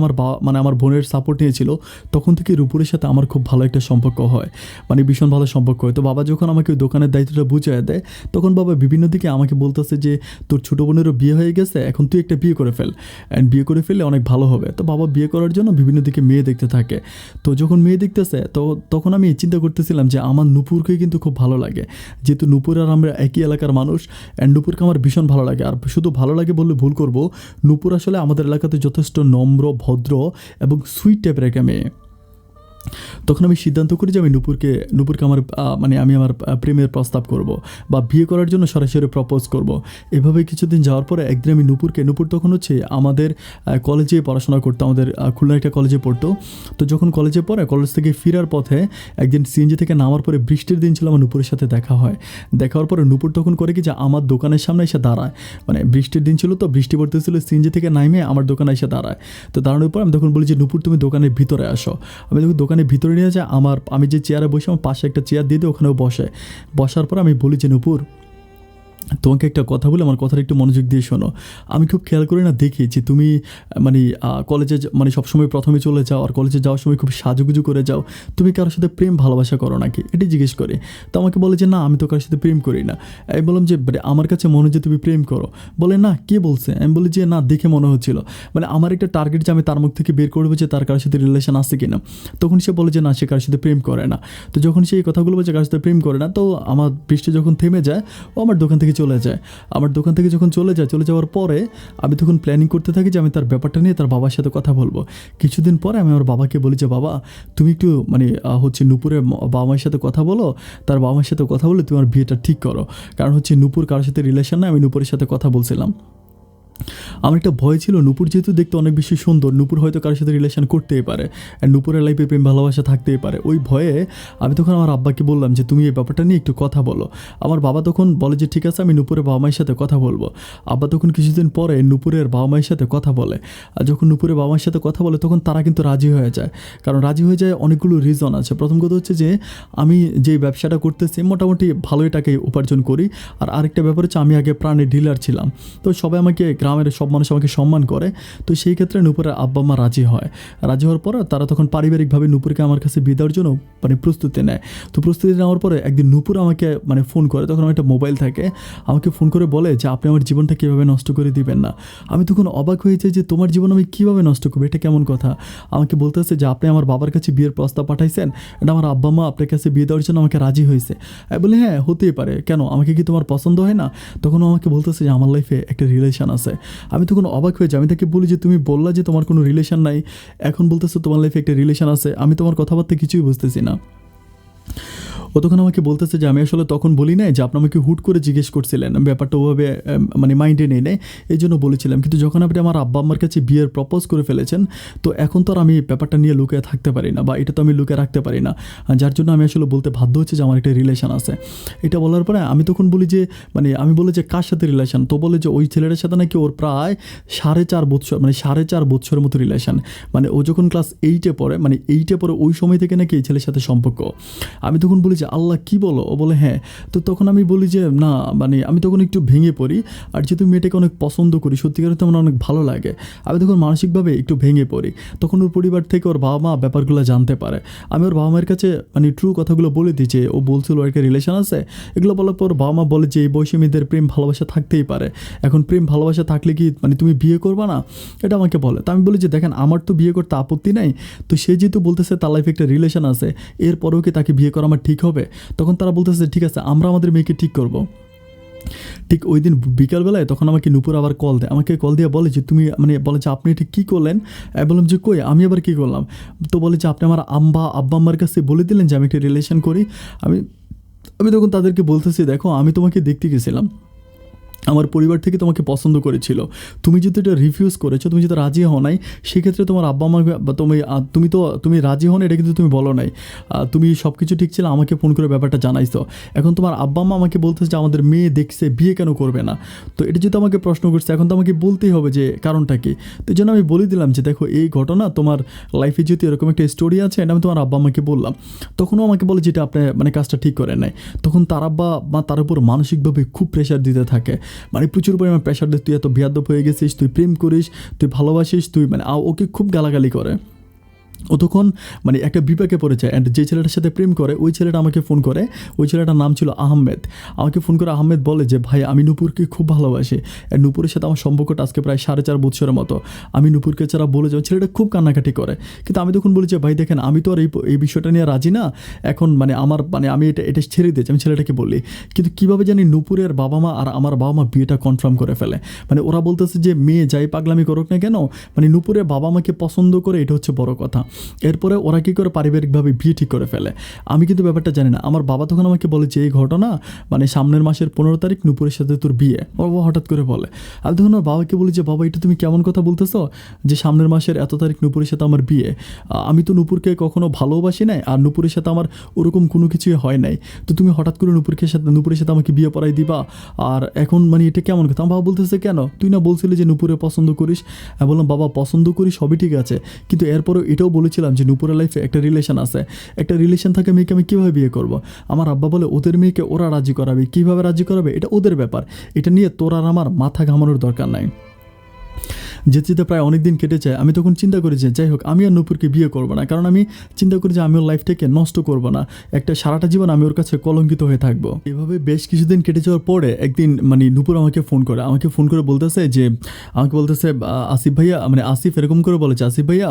আমার বোনের সাপোর্ট নিয়েছিল তখন থেকে নূপুরের সাথে আমার খুব ভালো একটা সম্পর্ক হয়, মানে ভীষণ ভালো সম্পর্ক হয়। তো বাবা যখন আমাকে ওই দোকানের দায়িত্বটা বুঝিয়ে দেয় তখন বাবা বিভিন্ন দিকে আমাকে বলতেছে যে তোর ছোটো বোনেরও বিয়ে হয়ে গেছে, এখন তুই একটা বিয়ে করে ফেল, অ্যান্ড বিয়ে করে ফেললে অনেক ভালো হবে। তো বাবা বিয়ে করার জন্য বিভিন্ন দিকে মেয়ে দেখতে থাকে। তো যখন মেয়ে দেখতেছে তো তখন আমি চিন্তা করতেছিলাম যে আমার নূপুরকেই কিন্তু খুব ভালো লাগে, যেহেতু নূপুর আর আমরা একই এলাকার মানুষ, অ্যান্ড নূপুরকে আমার ভীষণ ভালো লাগে। আর শুধু ভালো লাগে বললে ভুল করব, নূপুর আসলে আমাদের এলাকাতে যথেষ্ট নম্র ভদ্র এবং সুইট টাইপের একটা মেয়ে। তখন আমি সিদ্ধান্ত করি যে আমি নূপুরকে আমার মানে আমি আমার প্রেমের প্রস্তাব করব বা বিয়ে করার জন্য সরাসরি প্রপোজ করব। এভাবে কিছুদিন যাওয়ার পরে একদিন আমি নূপুর তখন হচ্ছে আমাদের কলেজে পড়াশোনা করতো, আমাদের খুলনার একটা কলেজে পড়তো। তো যখন কলেজে পড়ে, কলেজ থেকে ফেরার পথে একদিন সিএনজি থেকে নামার পরে বৃষ্টির দিন ছিল, আমার নূপুরের সাথে দেখা হয়। দেখা হওয়ার পরে নূপুর তখন করে কি যে আমার দোকানের সামনে এসে দাঁড়ায়, মানে বৃষ্টির দিন ছিল তো, বৃষ্টি পড়তেছিল, সিএনজি থেকে নামে আমার দোকানে এসে দাঁড়ায়। তো দাঁড়ানোর পর আমি তখন বলি যে নূপুর তুমি দোকানের ভিতরে আসো। আমি যখন দোকানের ভিতরে নিয়ে যাই, আমি যে চেয়ারে বসে আমার পাশে একটা চেয়ার দিয়ে দিই, ওখানেও বসার পর আমি বলি যে নূপুর, তোমাকে একটা কথা বলে আমার কথাটা একটু মনোযোগ দিয়ে শোনো। আমি খুব খেয়াল করে না দেখি যে তুমি মানে কলেজে মানে সবসময় প্রথমে চলে যাও, আর কলেজে যাওয়ার সময় খুব সাজুগুজু করে যাও, তুমি কারোর সাথে প্রেম ভালোবাসা করো নাকি, এটি জিজ্ঞেস করে। তো আমাকে বলে যে না, আমি তো কারোর সাথে প্রেম করি না। আমি বললাম যে আমার কাছে মনে হয় যে তুমি প্রেম করো। বলে না, কে বলছে? আমি বলি যে না, দেখে মনে হচ্ছিল, মানে আমার একটা টার্গেট যে আমি তার মুখ থেকে বের করবো যে তার কারোর সাথে রিলেশন আছে কিনা। তখন সে বলে যে না, সে কারোর সাথে প্রেম করে না। তো যখন সে এই কথাগুলো বলছে কারোর সাথে প্রেম করে না, তো আমার বৃষ্টি যখন থেমে যায়, ও আমার দোকান থেকে চলে যায়। আমার দোকান থেকে যখন চলে যাওয়ার পরে আমি তখন প্ল্যানিং করতে থাকি যে আমি তার ব্যাপারটা নিয়ে তার বাবার সাথে কথা বলবো। কিছুদিন পরে আমি আমার বাবাকে বলি যে বাবা, তুমি একটু মানে হচ্ছে নূপুরের বাবা মায়ের সাথে কথা বলো, তার বাবা মায়ের সাথে কথা বলে তোমার বিয়েটা ঠিক করো। কারণ হচ্ছে নূপুর কারোর সাথে রিলেশন না, আমি নূপুরের সাথে কথা বলছিলাম। আমার একটা ভয় ছিল, নূপুর যেহেতু দেখতে অনেক বেশি সুন্দর, নূপুর হয়তো কারোর সাথে রিলেশন করতেই পারে, আর নূপুরের লাইফে প্রেম ভালোবাসা থাকতেই পারে। ওই ভয়ে আমি তখন আমার আব্বাকে বললাম যে তুমি এই ব্যাপারটা নিয়ে একটু কথা বলো। আমার বাবা তখন বলে যে ঠিক আছে, আমি নূপুরের বাবা মায়ের সাথে কথা বলবো। আব্বা তখন কিছুদিন পরে নূপুরের বাবা মায়ের সাথে কথা বলে। আর যখন নূপুরের বাবা মায়ের সাথে কথা বলে, তখন তারা কিন্তু রাজি হয়ে যায়। কারণ রাজি হয়ে যায় অনেকগুলো রিজন আছে। প্রথম কথা হচ্ছে যে আমি যে ব্যবসাটা করতেছি মোটামুটি ভালোই টাকায় উপার্জন করি। আর আরেকটা ব্যাপার হচ্ছে আমি আগে প্রাণের ডিলার ছিলাম, তো সবাই আমাকে, গ্রামের সব মানুষ আমাকে সম্মান করে। তো সেই ক্ষেত্রে নূপুরের আব্বা মা রাজি হওয়ার পর তারা তখন পারিবারিকভাবে নূপুরকে আমার কাছে বিয়ে দেওয়ার জন্য মানে প্রস্তুতি নেয়। তো প্রস্তুতি নেওয়ার পরে একদিন নূপুর আমাকে মানে ফোন করে, তখন আমার একটা মোবাইল থাকে, আমাকে ফোন করে বলে যে আপনি আমার জীবনটা কীভাবে নষ্ট করে দিবেন না। আমি তখন অবাক হয়ে যাই যে তোমার জীবন আমি কীভাবে নষ্ট করবো, এটা কেমন কথা? আমাকে বলতেছে যে আপনি আমার বাবার কাছে বিয়ের প্রস্তাব পাঠাইছেন, এটা আমার আব্বা মা আপনার কাছে বিয়ে দেওয়ার জন্য আমাকে রাজি হয়েছে। আমি বলি হ্যাঁ, হতেই পারে, কেন, আমাকে কি তোমার পছন্দ হয় না? তখন আমাকে বলতেছে যে আমার লাইফে একটা রিলেশন আছে। আমি তখন অবাক হয়ে যাই। আমি তাকে বলি যে তুমি বললা যে তোমার কোনো রিলেশন নাই, এখন বলতেছো তোমার লাইফে একটা রিলেশন আছে, আমি তোমার কথাবার্তা কিছুই বুঝতেছি না। ও তখন আমাকে বলতেছে যে আমি আসলে তখন বলি নাই, যে আপনি আমাকে হুট করে জিজ্ঞেস করছিলেন, ব্যাপারটা ওভাবে মানে মাইন্ডে নেই নেই, এই জন্য বলেছিলাম। কিন্তু যখন আপনি আমার আব্বা আম্মার কাছে বিয়ের প্রপোজ করে ফেলেছেন, তো এখন তো আর আমি ব্যাপারটা নিয়ে লুকিয়ে থাকতে পারি না, বা এটা তো আমি লুকিয়ে রাখতে পারি না, যার জন্য আমি আসলে বলতে বাধ্য হচ্ছে যে আমার একটা রিলেশন আছে। এটা বলার পরে আমি তখন বলি যে মানে আমি বলি যে কার সাথে রিলেশন? তো বলে যে ওই ছেলেটার সাথে নাকি ওর প্রায় 4.5 বছর, মানে 4.5 বছরের মতো রিলেশন। মানে ও যখন ক্লাস 8-এ পড়ে, মানে 8-এ পড়ে, ওই সময় থেকে নাকি এই ছেলের সাথে সম্পর্ক। আমি তখন বলি যে আল্লাহ, কি বলো? ও বলে হ্যাঁ। তো তখন আমি বলি যে না, মানে আমি তখন একটু ভেঙে পড়ি। আর যেহেতু মেয়েটাকে অনেক পছন্দ করি, সত্যিকার তো আমার অনেক ভালো লাগে, আমি তখন মানসিকভাবে একটু ভেঙে পড়ি। তখন ওর পরিবার থেকে ওর বাবা মা ব্যাপারগুলো জানতে পারে। আমি ওর বাবা মায়ের কাছে মানে ট্রু কথাগুলো বলে দিই যে ও বলছিল ওর একটা রিলেশন আছে। এগুলো বলার পর বাবা মা বলে যে এই বয়সী মেয়েদের প্রেম ভালোবাসা থাকতেই পারে, এখন প্রেম ভালোবাসা থাকলে কি মানে তুমি বিয়ে করবা না, এটা আমাকে বলে। তো আমি বলি যে দেখেন, আমার তো বিয়ে করতে আপত্তি নাই, তো সে যেহেতু বলতেছে তার লাইফে একটা রিলেশন আছে, এরপরেও কি তাকে বিয়ে করা আমার ঠিক হবে? তখন তারা বলতেছে ঠিক আছে, আমরা আমাদের মেয়েকে ঠিক করব। ঠিক ওই দিন বিকালবেলায় তখন আমাকে নূপুর আবার কল দেয়, আমাকে কল দিয়ে বলে যে তুমি মানে বলে যে আপনি এটা কী করলেন? বললাম যে কই, আমি আবার কী করলাম? তো বলে যে আপনি আমার আব্বা আম্মার কাছে বলে দিলেন যে আমি একটা রিলেশন করি। আমি আমি তখন তাদেরকে বলতেছি দেখো, আমি তোমাকে দেখতে গেছিলাম, আমার পরিবার থেকে তোমাকে পছন্দ করেছিল, তুমি যদি এটা রিফিউজ করেছো, তুমি যদি রাজি হও নাই, সেক্ষেত্রে তোমার আব্বা মা বা তুমি রাজি হও না, এটা কিন্তু তুমি বলো নাই, তুমি সব কিছু ঠিক ছিল, আমাকে ফোন করে ব্যাপারটা জানাইছো। এখন তোমার আব্বা মা আমাকে বলতেছে যে আমাদের মেয়ে দেখছে, বিয়ে কেন করবে না? তো এটা যেহেতু আমাকে প্রশ্ন করছে, এখন তো আমাকে বলতেই হবে যে কারণটা কি। তো এই জন্য আমি বলে দিলাম যে দেখো, এই ঘটনা তোমার লাইফে যেহেতু এরকম একটা স্টোরি আছে, এটা আমি তোমার আব্বা আমাকে বললাম। তখনও আমাকে বলে যেটা আপনি মানে কাজটা ঠিক করে নাই। তখন তার আব্বা মা তার উপর মানসিকভাবে খুব প্রেশার দিতে থাকে, মানে প্রচুর পরিমাণ প্রেশার দিয়ে, তুই এত বেয়াদব হয়ে গেছিস, তুই প্রেম করিস, তুই ভালোবাসিস, তুই মানে ওকে খুব গালাগালি করে। ও তখন মানে একটা বিপাকে পড়েছে। অ্যান্ড যে ছেলেটার সাথে প্রেম করে, ওই ছেলেটা আমাকে ফোন করে, ওই ছেলেটার নাম ছিল আহমেদ। আমাকে ফোন করে আহমেদ বলে যে ভাই, আমি নূপুরকে খুব ভালোবাসি, অ্যান্ড নূপুরের সাথে আমার সম্পর্কটা আজকে প্রায় 4.5 বছরের মতো, আমি নূপুরকে ছাড়া বলে যাও। ছেলেটা খুব কান্নাকাটি করে। কিন্তু আমি তখন বলি যে ভাই দেখেন, আমি তো আর এই বিষয়টা নিয়ে রাজি না, এখন মানে আমি এটা ছেড়ে দিয়েছি, আমি ছেলেটাকে বলি। কিন্তু কীভাবে জানি নূপুরের বাবা মা আর আমার বাবা মা বিয়েটা কনফার্ম করে ফেলে। মানে ওরা বলতেছে যে মেয়ে যাই পাগলামি করুক না কেন, মানে নূপুরের বাবা মাকে পছন্দ করে, এটা হচ্ছে বড় কথা। এরপরে ওরা কী করে পারিবারিকভাবে বিয়ে ঠিক করে ফেলে। আমি কিন্তু ব্যাপারটা জানি না। আমার বাবা তখন আমাকে বলে যে এই ঘটনা মানে সামনের মাসের 15 তারিখ নূপুরের সাথে তোর বিয়ে। ওর বাবা হঠাৎ করে বলে। আমি তখন ওর বাবাকে বলি যে বাবা এটা তুমি কেমন কথা বলতেছো যে সামনের মাসের এত তারিখ নূপুরের সাথে আমার বিয়ে। আমি তো নূপুরকে কখনো ভালোবাসি নাই, আর নূপুরের সাথে আমার ওরকম কোনো কিছুই হয় নাই। তো তুমি হঠাৎ করে নূপুরের সাথে আমাকে বিয়ে পড়াই দিবা, আর এখন মানে এটা কেমন কথা? আমার বাবা বলতেছে কেন, তুই না বলছিলি যে নূপুরে পছন্দ করিস। আমি বললাম বাবা পছন্দ করি সবই ঠিক আছে, কিন্তু এরপরেও এটাও বলেছিলাম যে নূপুরের লাইফে একটা রিলেশন আছে, একটা রিলেশন থাকে মেয়েকে আমি কীভাবে বিয়ে করব। আমার আব্বা বলে ওদের মেয়েকে ওরা রাজি করাবে, কীভাবে রাজি করাবে এটা ওদের ব্যাপার, এটা নিয়ে তোর আর আমার মাথা ঘামানোর দরকার নাই। যেতে প্রায় অনেক দিন কেটে যায়। আমি তখন চিন্তা করি যে যাই হোক আমি আর নূপুরকে বিয়ে করবো না, কারণ আমি চিন্তা করি যে আমি ওর লাইফটাকে নষ্ট করবো না, একটা সারাটা জীবন আমি ওর কাছে কলঙ্কিত হয়ে থাকবো। এভাবে বেশ কিছুদিন কেটে যাওয়ার পরে একদিন মানে নূপুর আমাকে ফোন করে বলতেছে যে আসিফ ভাইয়া, মানে আসিফ এরকম করে বলেছে, আসিফ ভাইয়া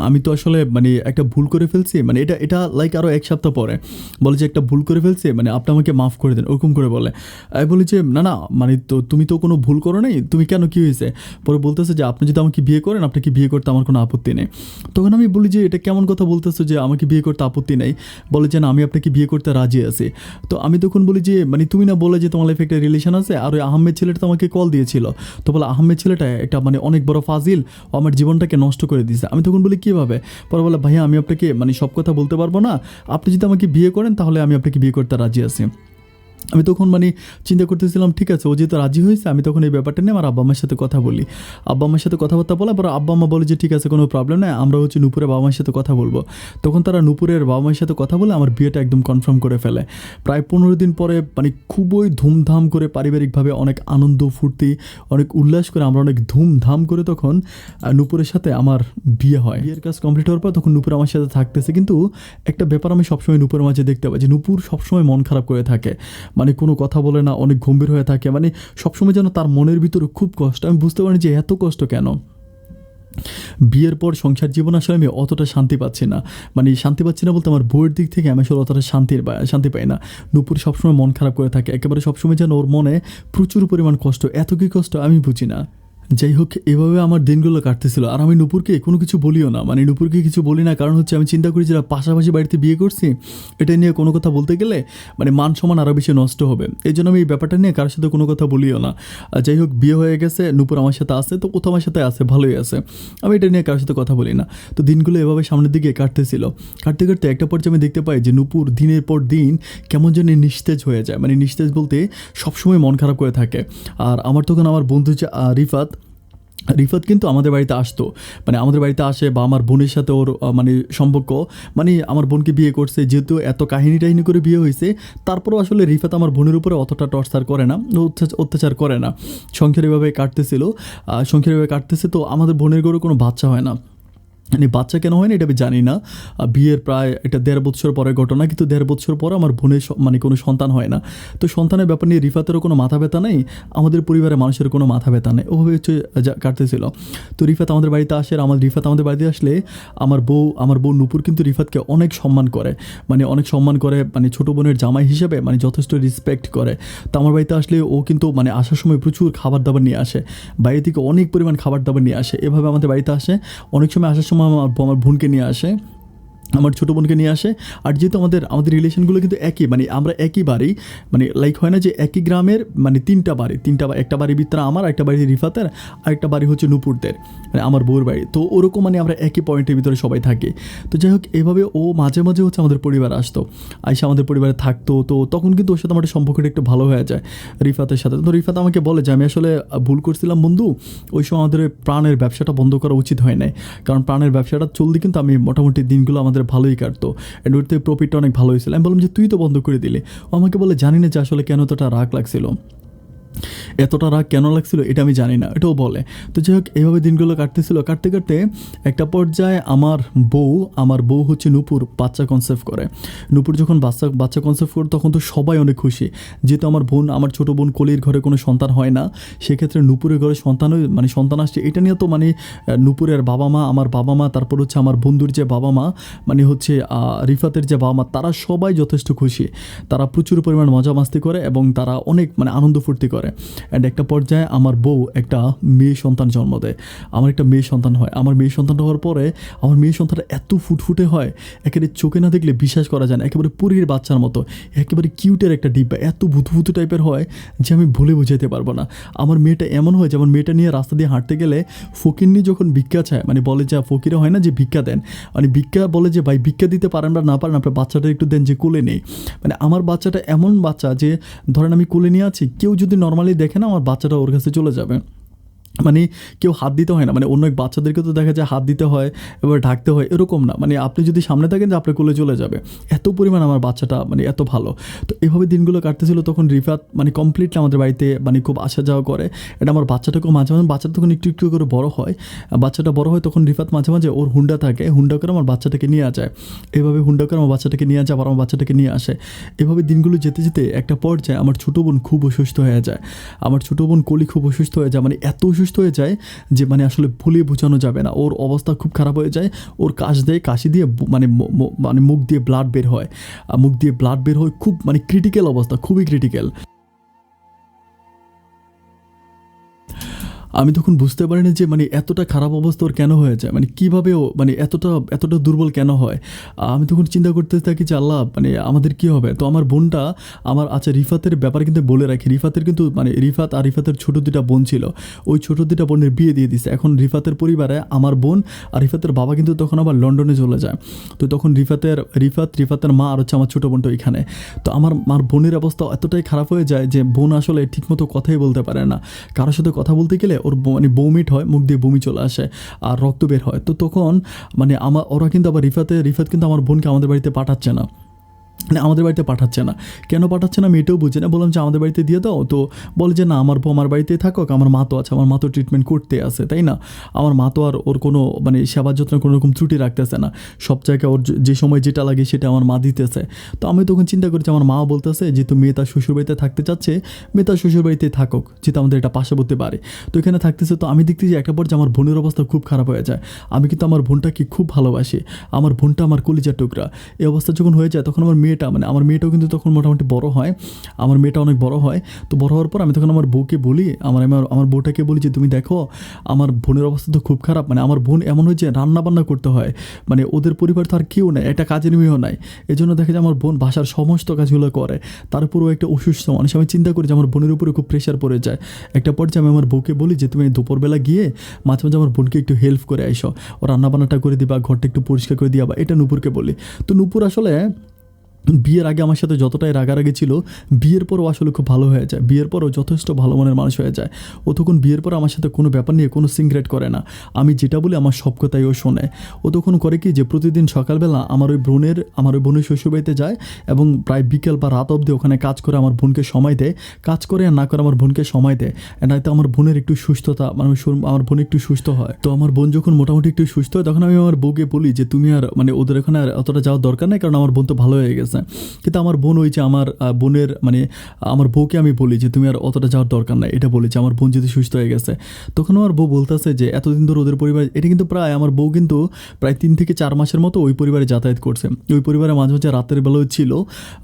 আমি তো আসলে মানে একটা ভুল করে ফেলছি, মানে এটা লাইক আরও 1 সপ্তাহ পরে বলে যে একটা ভুল করে ফেলছি, মানে আপনি আমাকে মাফ করে দেন, ওরকম করে বলে। আমি বলি যে না মানে তো তুমি তো কোনো ভুল করো নাই, তুমি কেন কী হয়েছে? পরে বলতেছে যে আপনি যদি আমাকে বিয়ে করেন আপনাকে বিয়ে করতে আমার কোনো আপত্তি নেই। তখন আমি বলি যে এটা কেমন কথা বলতেছো যে আমাকে বিয়ে করতে আপত্তি নেই? বলে যে না আমি আপনাকে বিয়ে করতে রাজি আছি। তো আমি তখন বলি যে মানে তুমি না বলে যে তোমার লাইফে একটা রিলেশন আছে, আর ওই আহমেদ ছেলেটা তো আমাকে কল দিয়েছিল, তো বলে আহমেদ ছেলেটা একটা মানে অনেক বড় ফাজিল, ও আমার জীবনটাকে নষ্ট করে দিয়েছে। আমি তখন বলি কীভাবে? পরে বলে ভাইয়া আমি আপনাকে মানে সব কথা বলতে পারবো না, আপনি যদি আমাকে বিয়ে করেন তাহলে আমি আপনাকে বিয়ে করতে রাজি আছি। আমি তখন মানে চিন্তা করতেছিলাম ঠিক আছে ও যেহেতু রাজি হয়েছে, আমি তখন এই ব্যাপারটা নিয়ে আমার আব্বা আম্মার সাথে কথা বলি। আব্বা আম্মার সাথে কথাবার্তা বলা পর আব্বা আম্মা বলে যে ঠিক আছে কোনো প্রবলেম নেই, আমরা হচ্ছে নূপুরের বাবা মায়ের সাথে কথা বলবো। তখন তারা নূপুরের বাবা মায়ের সাথে কথা বলে আমার বিয়েটা একদম কনফার্ম করে ফেলে। প্রায় 15 দিন পরে মানে খুবই ধুমধাম করে পারিবারিকভাবে অনেক আনন্দ ফুর্তি অনেক উল্লাস করে আমরা অনেক ধুমধাম করে তখন নূপুরের সাথে আমার বিয়ে হয়। বিয়ের কাজ কমপ্লিট হওয়ার পর তখন নূপুর আমার সাথে থাকতেছে, কিন্তু একটা ব্যাপার আমি সবসময় নূপুরের মাঝে দেখতে পাই যে নূপুর সবসময় মন খারাপ করে থাকে, মানে কোনো কথা বলে না, অনেক গম্ভীর হয়ে থাকে, মানে সবসময় যেন তার মনের ভিতরে খুব কষ্ট। আমি বুঝতে পারি যে এত কষ্ট কেন। বিয়ের পর সংসার জীবন আসলে আমি অতটা শান্তি পাচ্ছি না, মানে শান্তি পাচ্ছি না বলতে আমার বউয়ের দিক থেকে আমি আসলে অতটা শান্তি পাই না। নূপুর সবসময় মন খারাপ করে থাকে, একেবারে সবসময় যেন ওর মনে প্রচুর পরিমাণ কষ্ট, এত কি কষ্ট আমি বুঝি না। যাই হোক এভাবে আমার দিনগুলো কাটতেছিল, আর আমি নূপুরকে কোনো কিছু বলিও না, মানে নূপুরকে কিছু বলি না, কারণ হচ্ছে আমি চিন্তা করি যে পাশাপাশি বাড়িতে বিয়ে করছি, এটা নিয়ে কোনো কথা বলতে গেলে মানে মান সম্মান আরও বেশি নষ্ট হবে, এই জন্য আমি এই ব্যাপারটা নিয়ে কারোর সাথে কোনো কথা বলিও না। যাই হোক বিয়ে হয়ে গেছে, নূপুর আমার সাথে আছে, তো কোথাও আমার সাথে আছে, ভালোই আছে, আমি এটা নিয়ে কারোর সাথে কথা বলি না। তো দিনগুলো এভাবে সামনের দিকে কাটতেছিল, কাটতে কাটতে একটা পর্যায়ে আমি দেখতে পাই যে নূপুর দিনের পর দিন কেমন যেন নিস্তেজ হয়ে যায়, মানে নিস্তেজ বলতে সবসময় মন খারাপ করে থাকে। আর আমার তখন আমার বন্ধু যে রিফাত কিন্তু আমাদের বাড়িতে আসতো, মানে আমাদের বাড়িতে আসে, বা আমার বোনের সাথে ওর মানে সম্পর্ক, মানে আমার বোনকে বিয়ে করছে, যেহেতু এত কাহিনী টাহিনী করে বিয়ে হয়েছে, তারপরেও আসলে রিফাত আমার বোনের উপরে অতটা টর্চার করে না, অত্যাচার করে না। সংসার এভাবে কাটতেছে, তো আমাদের বোনের ঘরে কোনো বাচ্চা হয় না। মানে বাচ্চা কেন হয় না এটা আমি জানি না, বিয়ের প্রায় এটা 1.5 বছর পরের ঘটনা, কিন্তু 1.5 বছর পর আমার বোনের মানে কোনো সন্তান হয় না। তো সন্তানের ব্যাপার নিয়ে রিফাতেরও কোনো মাথা ব্যথা নেই, আমাদের পরিবারের মানুষের কোনো মাথা ব্যথা নেই, ওভাবে হচ্ছে কাটতেছিল। তো রিফাত আমাদের বাড়িতে আসে, আর রিফাত আমাদের বাড়িতে আসলে আমার বউ নূপুর কিন্তু রিফাতকে অনেক সম্মান করে, মানে ছোটো বোনের জামাই হিসেবে মানে যথেষ্ট রেসপেক্ট করে। তো আমার বাড়িতে আসলে ও কিন্তু মানে আসার সময় প্রচুর খাবার দাবার নিয়ে আসে, বাইরে থেকে অনেক পরিমাণ খাবার দাবার নিয়ে আসে, এভাবে আমাদের বাড়িতে আসে। অনেক সময় আসার সময় আমার বোনকে নিয়ে আসে, আমার ছোটো বোনকে নিয়ে আসে। আর যেহেতু আমাদের রিলেশনগুলো কিন্তু একই, মানে আমরা একই বাড়ি, মানে লাইক হয় না যে একই গ্রামের মানে তিনটা বাড়ি, একটা বাড়ির ভিতরে আমার, একটা বাড়ি রিফাতের, আর একটা বাড়ি হচ্ছে নূপুরদের, মানে আমার বউর বাড়ি। তো ওরকম মানে আমরা একই পয়েন্টের ভিতরে সবাই থাকি। তো যাই হোক এভাবে ও মাঝে মাঝে হচ্ছে আমাদের পরিবার আসতো, আইসা আমাদের পরিবারে থাকতো। তো তখন কিন্তু ওর সাথে আমার সম্পর্কটা একটু ভালো হয়ে যায় রিফাতের সাথে। তো রিফাত আমাকে বলে যে আমি আসলে ভুল করছিলাম বন্ধু, ওই সময় আমাদের প্রাণের ব্যবসাটা বন্ধ করা উচিত হয় নাই, কারণ প্রাণের ব্যবসাটা চলতে কিন্তু আমি মোটামুটি দিনগুলো আমাদের ভালোই কাটতো, অ্যান্ড ওর থেকে প্রফিটটা অনেক ভালো হয়েছিল। আমি বললাম যে তুই তো বন্ধ করে দিলি। ও আমাকে বলে জানি না যে আসলে কেন এতটা রাগ লাগছিল, এটা আমি জানি না, এটাও বলে। তো যাই হোক এইভাবে দিনগুলো কাটতে কাটতে একটা পর্যায়ে আমার বউ হচ্ছে নূপুর বাচ্চা কনসেপ্ট করে। নূপুর যখন বাচ্চা কনসেপ্ট করে তখন তো সবাই অনেক খুশি, যেহেতু আমার ছোটো বোন কলির ঘরে কোনো সন্তান হয় না, সেক্ষেত্রে নূপুরের ঘরে সন্তান আসছে, এটা নিয়ে তো মানে নূপুরের বাবা মা, আমার বাবা মা, তারপর হচ্ছে আমার বন্ধুর যে বাবা মা, মানে হচ্ছে রিফাতের যে বাবা মা, তারা সবাই যথেষ্ট খুশি, তারা প্রচুর পরিমাণ মজা মাস্তি করে এবং তারা অনেক মানে আনন্দ ফুর্তি করে। করে। অ্যান্ড একটা পর্যায়ে আমার বউ একটা মেয়ে সন্তান জন্ম দেয়, আমার একটা মেয়ে সন্তান হয়। আমার মেয়ে সন্তান হওয়ার পরে আমার মেয়ে সন্তানটা এত ফুটফুটে হয়, একেবারে চোখে না দেখলে বিশ্বাস করা যায় না, একেবারে পরীর বাচ্চার মতো, একেবারে কিউটের একটা ডিব্বা, এত ভুতুভুতু টাইপের হয় যে আমি বলে বোঝাতে পারবো না। আমার মেয়েটা এমন হয়, যেমন মেয়েটা নিয়ে রাস্তা দিয়ে হাঁটতে গেলে ফকিরনি যখন ভিক্ষা চায়, মানে বলে যে ফকিরে হয় না যে ভিক্ষা দেন, মানে ভিক্ষা বলে যে ভাই ভিক্ষা দিতে পারেন বা না পারেন আপনার বাচ্চাটা একটু দেন যে কোলে নেই। মানে আমার বাচ্চাটা এমন বাচ্চা যে ধরেন আমি কোলে নিয়ে আছি, কেউ যদি নর্মালি দেখে না আমার বাচ্চাটা ওর কাছে চলে যাবে, মানে কেউ হাত দিতে হয় না, মানে অন্য এক বাচ্চাদেরকে তো দেখা যায় হাত দিতে হয়, এবার ঢাকতে হয়, এরকম না, মানে আপনি যদি সামনে থাকেন যে আপনার কোলে চলে যাবে, এত পরিমাণ আমার বাচ্চাটা মানে এত ভালো। তো এভাবে দিনগুলো কাটতেছিল। তখন রিফাত মানে কমপ্লিটলি আমাদের বাড়িতে মানে খুব আসা যাওয়া করে। এটা আমার বাচ্চাটাকেও মাঝে মাঝে, বাচ্চাটা তখন একটু একটু করে বড় হয়, বাচ্চাটা বড় হয় তখন রিফাত মাঝে মাঝে ওর হুন্ডা থাকে, হুন্ডা করে আমার বাচ্চাটাকে নিয়ে যায়, এভাবে হুন্ডা করে আমার বাচ্চাটাকে নিয়ে যায়, আবার আমার বাচ্চাটাকে নিয়ে আসে। এভাবে দিনগুলো যেতে যেতে একটা পর্যায়ে আমার ছোটো বোন খুব অসুস্থ হয়ে যায়, আমার ছোটো বোন কলি খুব অসুস্থ হয়ে যায়, মানে এত অসুস্থ হয়ে যায় যে মানে আসলে ভুলে বোঝানো যাবে না। ওর অবস্থা খুব খারাপ হয়ে যায়, ওর কাশি দিয়ে মানে মানে মুখ দিয়ে ব্লাড বের হয়, মুখ দিয়ে ব্লাড বের হয়, খুব মানে ক্রিটিক্যাল অবস্থা, খুবই ক্রিটিক্যাল। আমি তখন বুঝতে পারি না যে মানে এতটা খারাপ অবস্থা ওর কেন হয়ে যায়, মানে কীভাবে ও মানে এতটা দুর্বল কেন হয়। আমি তখন চিন্তা করতে থাকি যে আল্লাহ মানে আমাদের কী হবে। তো আমার বোনটা আমার, আচ্ছা রিফাতের ব্যাপারে কিন্তু বলে রাখি, রিফাতের কিন্তু মানে রিফাত আর রিফাতের ছোটো দুটা বোন ছিল, ওই ছোটো দুটা বোনের বিয়ে দিয়ে দিছে। এখন রিফাতের পরিবারে আমার বোন আর রিফাতের বাবা কিন্তু তখন আবার লন্ডনে চলে যায়। তো তখন রিফাতের মা আর হচ্ছে আমার ছোটো বোনটা ওইখানে। তো আমার বোনের অবস্থা এতটাই খারাপ হয়ে যায় যে বোন আসলে ঠিকমতো কথাই বলতে পারে না, কারোর সাথে কথা বলতে গেলে ওর মানে বমিট হয়, মুখ দিয়ে বমি চলে আসে আর রক্ত বের হয়। তো তখন মানে ওরা কিন্তু আবার রিফাত কিন্তু আমার বোনকে আমাদের বাড়িতে পাঠাচ্ছে না, মানে আমাদের বাড়িতে পাঠাচ্ছে না। কেন পাঠাচ্ছে না আমি এটাও বুঝি না। বললাম যে আমাদের বাড়িতে দিয়ে দাও, তো বলে যে না আমার বউ আমার বাড়িতেই থাকুক, আমার মা তো আছে, আমার মা তো ট্রিটমেন্ট করতে আছে, তাই না, আমার মা তো আর ওর কোনো মানে সেবা যত্ন কোনো রকম ত্রুটি রাখতেছে না, সব জায়গায় ওর যে সময় যেটা লাগে সেটা আমার মা দিতেছে। তো আমি তখন চিন্তা করছি, আমার মা বলতেছে যেহেতু মেয়ে তার শ্বশুরবাড়িতে থাকতে চাচ্ছে, মেয়ে তার শ্বশুরবাড়িতেই থাকুক, যেহেতু আমাদের এটা পার্শ্ববর্তী বাড়ি, তো এখানে থাকতেছে। তো আমি দেখতেছি একটা পর্যায়ে আমার বোনের অবস্থা খুব খারাপ হয়ে যায়। আমি কিন্তু আমার বোনটাকে খুব ভালোবাসি, আমার বোনটা আমার কলিজার টুকরা। এই অবস্থা যখন হয়ে যায় তখন আমার মেয়েটাও কিন্তু তখন মোটামুটি বড় হয়, আমার মেয়েটা অনেক বড় হয়। তো বড় হওয়ার পর আমি তখন আমার বউকে বলি, আমার বউটাকে বলি যে তুমি দেখো আমার বোনের অবস্থা তো খুব খারাপ, মানে আমার বোন এমন হয়েছে রান্না বান্না করতে হয়, মানে ওদের পরিবার তো আর কেউ নেই, একটা কাজের মেয়েও নাই, এই জন্য দেখা যায় আমার বোন বাসার সমস্ত কাজগুলো করে, তার উপরেও একটা অসুস্থ মানুষ। আমি চিন্তা করি যে আমার বোনের উপরে খুব প্রেশার পড়ে যায়। একটা পর্যায়ে আমি আমার বউকে বলি যে তুমি দুপুরবেলা গিয়ে মাঝে মাঝে আমার বোনকে একটু হেল্প করে আইসো, ও রান্নাবান্নাটা করে দিবা, ঘরটা একটু পরিষ্কার করে দিবা, এটা নূপুরকে বলি। তো নূপুর আসলে বিয়ের আগে আমার সাথে যতটাই রাগারাগি ছিল, বিয়ের পরও আসলে খুব ভালো হয়ে যায়, বিয়ের পরও যথেষ্ট ভালো মনের মানুষ হয়ে যায়। ও তখন বিয়ের পর আমার সাথে কোনো ব্যাপার নিয়ে কোনো সিক্রেট করে না, আমি যেটা বলি আমার সব কথাই ও শোনে। ও তখন করে কি যে প্রতিদিন সকালবেলা আমার ওই বোনের শ্বশুরবাড়িতে যায় এবং প্রায় বিকেল বা রাত অবধি ওখানে কাজ করে আমার বোনকে সময় দেয়, কাজ করে আর না করে আমার বোনকে সময় দেয়। নয়তো আমার বোনের একটু সুস্থতা মানে আমার বোন একটু সুস্থ হয়। তো আমার বোন যখন মোটামুটি একটু সুস্থ হয় তখন আমি আমার বউকে বলি যে তুমি আর মানে ওদের এখানে আর অতটা যাওয়ার দরকার নেই, কারণ আমার বোন তো ভালো হয়ে গেছে। কিন্তু আমার বোন ওই যে আমার বোনের মানে আমার বউকে আমি বলি যে তুমি আর অতটা যাওয়ার দরকার নাই, এটা বলি যে আমার বোন যদি সুস্থ হয়ে গেছে। তখন আমার বউ বলতেছে যে এতদিন ধরে ওদের পরিবার, এটা কিন্তু প্রায় আমার বউ কিন্তু প্রায় 3 থেকে 4 মাসের মতো ওই পরিবারে যাতায়াত করছে, ওই পরিবারে মাঝে মাঝে রাতের বেলাও ছিল,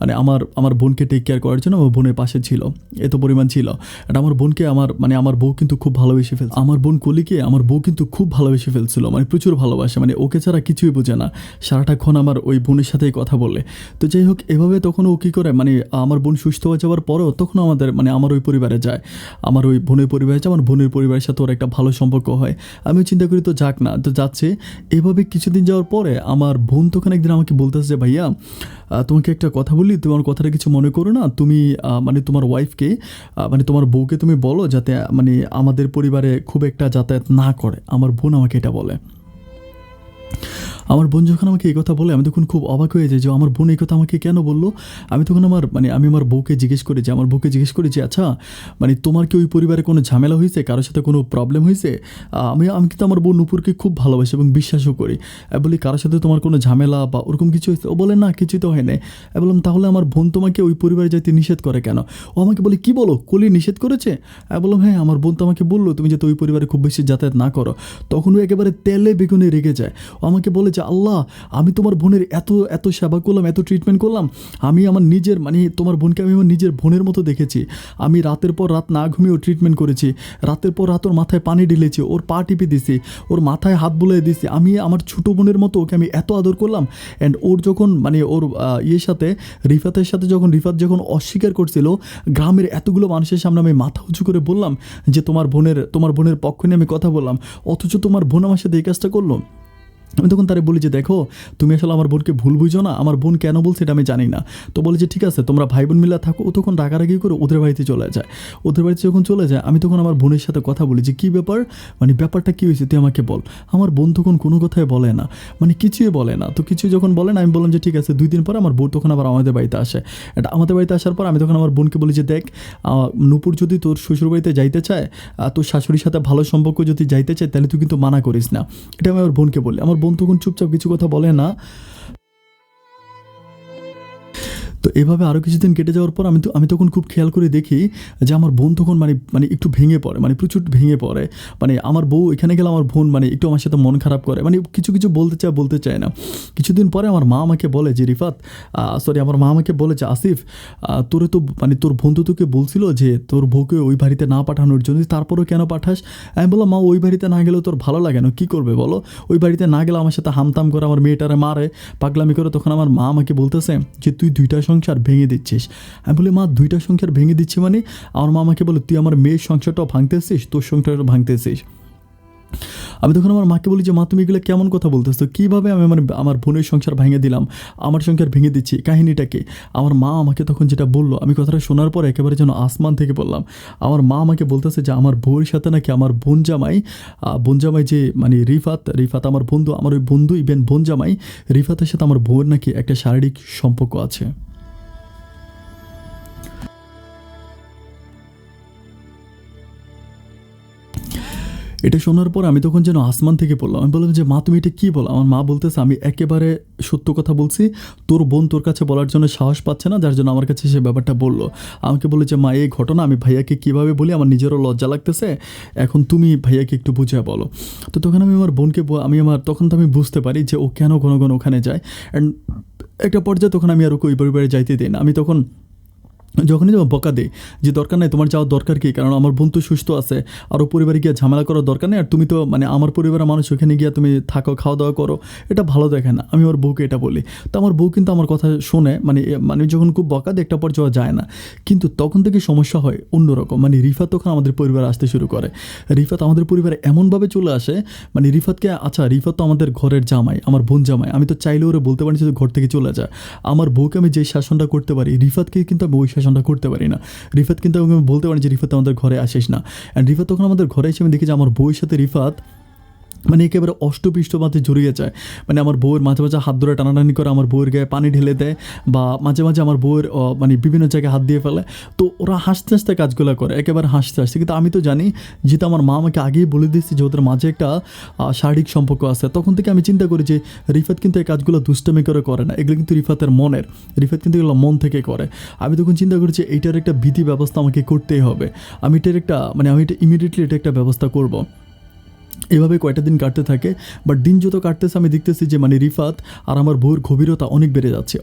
মানে আমার বোনকে টেক কেয়ার করার জন্য আমার বোনের পাশে ছিল, এত পরিমাণ ছিল। এটা আমার বোনকে আমার বউ কিন্তু খুব ভালোবেসে ফেলছে, আমার বোন কলিকে আমার বউ কিন্তু খুব ভালোবেসে ফেলছিল, মানে প্রচুর ভালোবাসে, মানে ওকে ছাড়া কিছুই বোঝে না, সারাটাক্ষণ আমার ওই বোনের সাথেই কথা বলে। তো যাই হোক এভাবে তখন ও কী করে মানে আমার বোন সুস্থ হয়ে যাওয়ার পরেও তখন আমাদের মানে আমার ওই পরিবারে যায়, আমার ওই বোনের পরিবারে যায়, আমার বোনের পরিবারের সাথে ওর একটা ভালো সম্পর্ক হয়। আমি চিন্তা করি তো যাক না, তো যাচ্ছে। এভাবে কিছুদিন যাওয়ার পরে আমার বোন তখন একদিন আমাকে বলতেছে যে ভাইয়া তোমাকে একটা কথা বলি, তোমার কথাটা কিছু মনে করো না, তুমি মানে তোমার ওয়াইফকে মানে তোমার বউকে তুমি বলো যাতে মানে আমাদের পরিবারে খুব একটা যাতায়াত না করে। আমার বোন আমাকে এটা বলে। আমার বোন যখন আমাকে এই কথা বলে আমি তখন খুব অবাক হয়ে যাই যে আমার বোন এই কথা আমাকে কেন বললো। আমি তখন আমি আমার বউকে জিজ্ঞেস করি যে আচ্ছা মানে তোমার কি ওই পরিবারে কোনো ঝামেলা হয়েছে, কারোর সাথে কোনো প্রবলেম হয়েছে? আমি কিন্তু আমার বোন নূপুরকে খুব ভালোবাসি এবং বিশ্বাসও করি। বলি কারোর সাথে তোমার কোনো ঝামেলা বা ওরকম কিছু হয়েছে? ও বলে না, কিছুই তো হয় নাই। বললাম তাহলে আমার বোন তোমাকে ওই পরিবারে যাইতে নিষেধ করে কেন? ও আমাকে বলে কি বলো, কলি নিষেধ করেছে? বললাম হ্যাঁ, আমার বোন তো আমাকে বললো তুমি যাতে ওই পরিবারে খুব বেশি যাতায়াত না করো। তখন ও একেবারে তেলে বেগুনে রেগে যায়, ও আমাকে বলে যে আল্লাহ, আমি তোমার বোনের এত এত সেবা করলাম, এত ট্রিটমেন্ট করলাম, আমি আমার নিজের মানে তোমার বোনকে আমি আমার নিজের বোনের মতো দেখেছি। আমি রাতের পর রাত না ঘুমিয়েও ট্রিটমেন্ট করেছি, রাতের পর রাত ওর মাথায় পানি ঢেলেছি, ওর পা টিপে দিছি, ওর মাথায় হাত বুলিয়ে দিছি, আমি আমার ছোটো বোনের মতো ওকে আমি এত আদর করলাম। অ্যান্ড ওর যখন মানে ওর ইয়ের সাথে রিফাতের সাথে যখন রিফাত যখন অস্বীকার করছিল, গ্রামের এতগুলো মানুষের সামনে আমি মাথা উঁচু করে বললাম যে তোমার বোনের পক্ষ নিয়ে আমি কথা বললাম, অথচ তোমার বোন আমার সাথে এই কাজটা করলো। আমি তখন তারে বলি যে দেখো, তুমি আসলে আমার বোনকে ভুল বুঝো না, আমার বোন কেন বলছে এটা আমি জানি না। তো বলে যে ঠিক আছে, তোমরা ভাই বোন মিলে থাকো। ও তখন রাগারাগি করে ওদের বাড়িতে চলে যায়। ওদের বাড়িতে যখন চলে যায়, আমি তখন আমার বোনের সাথে কথা বলি যে কী ব্যাপার, মানে ব্যাপারটা কী হয়েছে তুই আমাকে বল। আমার বোন তখন কোনো কথাই বলে না, মানে কিছুই বলে না। তো কিছু যখন বলে না, আমি বললাম যে ঠিক আছে। 2 দিন পর আমার বোন তখন আবার আমাদের বাড়িতে আসে। এটা আমাদের বাড়িতে আসার পর আমি তখন আমার বোনকে বলি যে দেখ, নূপুর যদি তোর শ্বশুর বাড়িতে যাইতে চায়, তোর শাশুড়ির সাথে ভালো সম্পর্ক যদি যাইতে চায়, তাহলে তুই কিন্তু মানা করিস না। এটা আমি আমার বোনকে বলি। আমার বোন তখন চুপচাপ কিছু কথা বলে না। তো এভাবে আরও কিছুদিন কেটে যাওয়ার পর আমি তখন খুব খেয়াল করে দেখি যে আমার বোন তখন মানে একটু ভেঙে পড়ে, মানে প্রচুর ভেঙে পড়ে। মানে আমার বউ এখানে গেলে আমার বোন মানে একটু আমার সাথে মন খারাপ করে, মানে কিছু বলতে চায় না। কিছুদিন পরে আমার মা আমাকে বলে যে আমার মা আমাকে বলে যে আসিফ, তোরে তো মানে তোর বন্ধু তোকে বলছিল যে তোর বউকে ওই বাড়িতে না পাঠানোর জন্য, তারপরেও কেন পাঠাস? আমি বললাম মা, ওই বাড়িতে না গেলেও তোর ভালো লাগে না, কী করবে বলো? ওই বাড়িতে না গেলে আমার সাথে হামতাম করে, আমার মেয়েটারে মারে, পাগলামি করে। তখন আমার মা আমাকে বলতেছে যে তুই 2টা সংসার ভেঙে দিচ্ছিস। আমি বলি মা, 2টা সংসার ভেঙে দিচ্ছি মানে? আমার মা আমাকে বলে তুই আমার মেয়ের সংসারটাও ভাঙতেছিস, তোর সংসারটাও ভাঙতেছিস। আমি তখন আমার মাকে বলি যে মা, তুমি এগুলো কেমন কথা বলতেছো? কীভাবে আমি আমার বোনের সংসার ভেঙে দিলাম, আমার সংসার ভেঙে দিচ্ছি, কাহিনীটাকে? আমার মা আমাকে তখন যেটা বললো, আমি কথাটা শোনার পর একেবারে যেন আসমান থেকে বললাম। আমার মা আমাকে বলতেছে যে আমার বউয়ের সাথে নাকি আমার বোন জামাই যে মানে রিফাত আমার বন্ধু, আমার ওই বন্ধু ইভেন বোন জামাই রিফাতের সাথে আমার বউয়ের নাকি একটা শারীরিক সম্পর্ক আছে। এটা শোনার পর আমি তখন যেন আসমান থেকে পড়লাম। আমি বললাম যে মা, তুমি এটা কী বলো? আমার মা বলতেছে আমি একেবারে সত্য কথা বলছি, তোর বোন তোর কাছে বলার জন্য সাহস পাচ্ছে না, যার জন্য আমার কাছে সে ব্যাপারটা বললো। আমাকে বলে যে মা, এই ঘটনা আমি ভাইয়াকে কীভাবে বলি, আমার নিজেরও লজ্জা লাগতেছে, এখন তুমি ভাইয়াকে একটু বুঝিয়ে বলো। তো তখন আমি আমার বোনকে তখন তো আমি বুঝতে পারি যে ও কেন ঘন ঘন ওখানে যায়। অ্যান্ড একটা পর্যায়ে তখন আমি আর ওকে ওই পরিবারে যাইতে দিই না। আমি তখন যখনই বকা দেই যে দরকার নাই, তোমার যাওয়ার দরকার কী, কারণ আমার বোন তো সুস্থ আছে, আর ও পরিবারে গিয়ে ঝামেলা করার দরকার নেই, আর তুমি তো মানে আমার পরিবারের মানুষ, ওখানে গিয়ে তুমি থাকো, খাওয়া দাওয়া করো, এটা ভালো দেখে না। আমি আমার বউকে এটা বলি। তো আমার বউ কিন্তু আমার কথা শোনে, মানে যখন খুব বকা দেয় একটা পর্যায়ে যায় না, কিন্তু তখন থেকে সমস্যা হয় অন্যরকম। মানে রিফাত তখন আমাদের পরিবারে আসতে শুরু করে। রিফাত আমাদের পরিবারে এমনভাবে চলে আসে, মানে রিফাতকে রিফাত তো আমাদের ঘরের জামাই, আমার বোন জামাই, আমি তো চাইলে ওরা বলতে পারি যে ঘর থেকে চলে যায়। আমার বউকে আমি যেই শাসনটা করতে পারি, রিফাতকে কিন্তু আমি ওই শাসনটা করতে পারি না। রিফাত কিন্তু আমি বলতে পারি যে রিফাত আমাদের ঘরে আসিস না। অ্যান্ড রিফাত তখন আমাদের ঘরে এসে আমি দেখি যে আমার বউয়ের সাথে রিফাত মানে একেবারে অষ্টপৃষ্ঠ মাঝে জড়িয়ে যায়। মানে আমার বউয়ের মাঝে মাঝে হাত ধরে টানাটানি করে, আমার বউয়ের গায়ে পানি ঢেলে দেয়, বা মাঝে মাঝে আমার বউয়ের মানে বিভিন্ন জায়গায় হাত দিয়ে ফেলে। তো ওরা হাসতে হাসতে কাজগুলো করে, একেবারে হাসতে হাসতে। কিন্তু আমি তো জানি, যেহেতু আমার মা আমাকে আগেই বলে দিয়েছে যে ওদের মাঝে একটা শারীরিক সম্পর্ক আছে, তখন থেকে আমি চিন্তা করি যে রিফাত কিন্তু এই কাজগুলো দুষ্টামি করে না, এগুলো কিন্তু রিফাতের মনের, রিফাত কিন্তু এগুলো মন থেকে করে। আমি তখন চিন্তা করি যে এইটার একটা বিধি ব্যবস্থা আমাকে করতেই হবে। আমি এটা ইমিডিয়েটলি একটা ব্যবস্থা করব। এভাবে কয়টা দিন কাটতে থাকে। বাট দিন যত কাটতেছে আমি দেখতেছি যে মানে রিফাত আর আমার বউয়ের গভীরতা অনেক বেড়ে যাচ্ছে।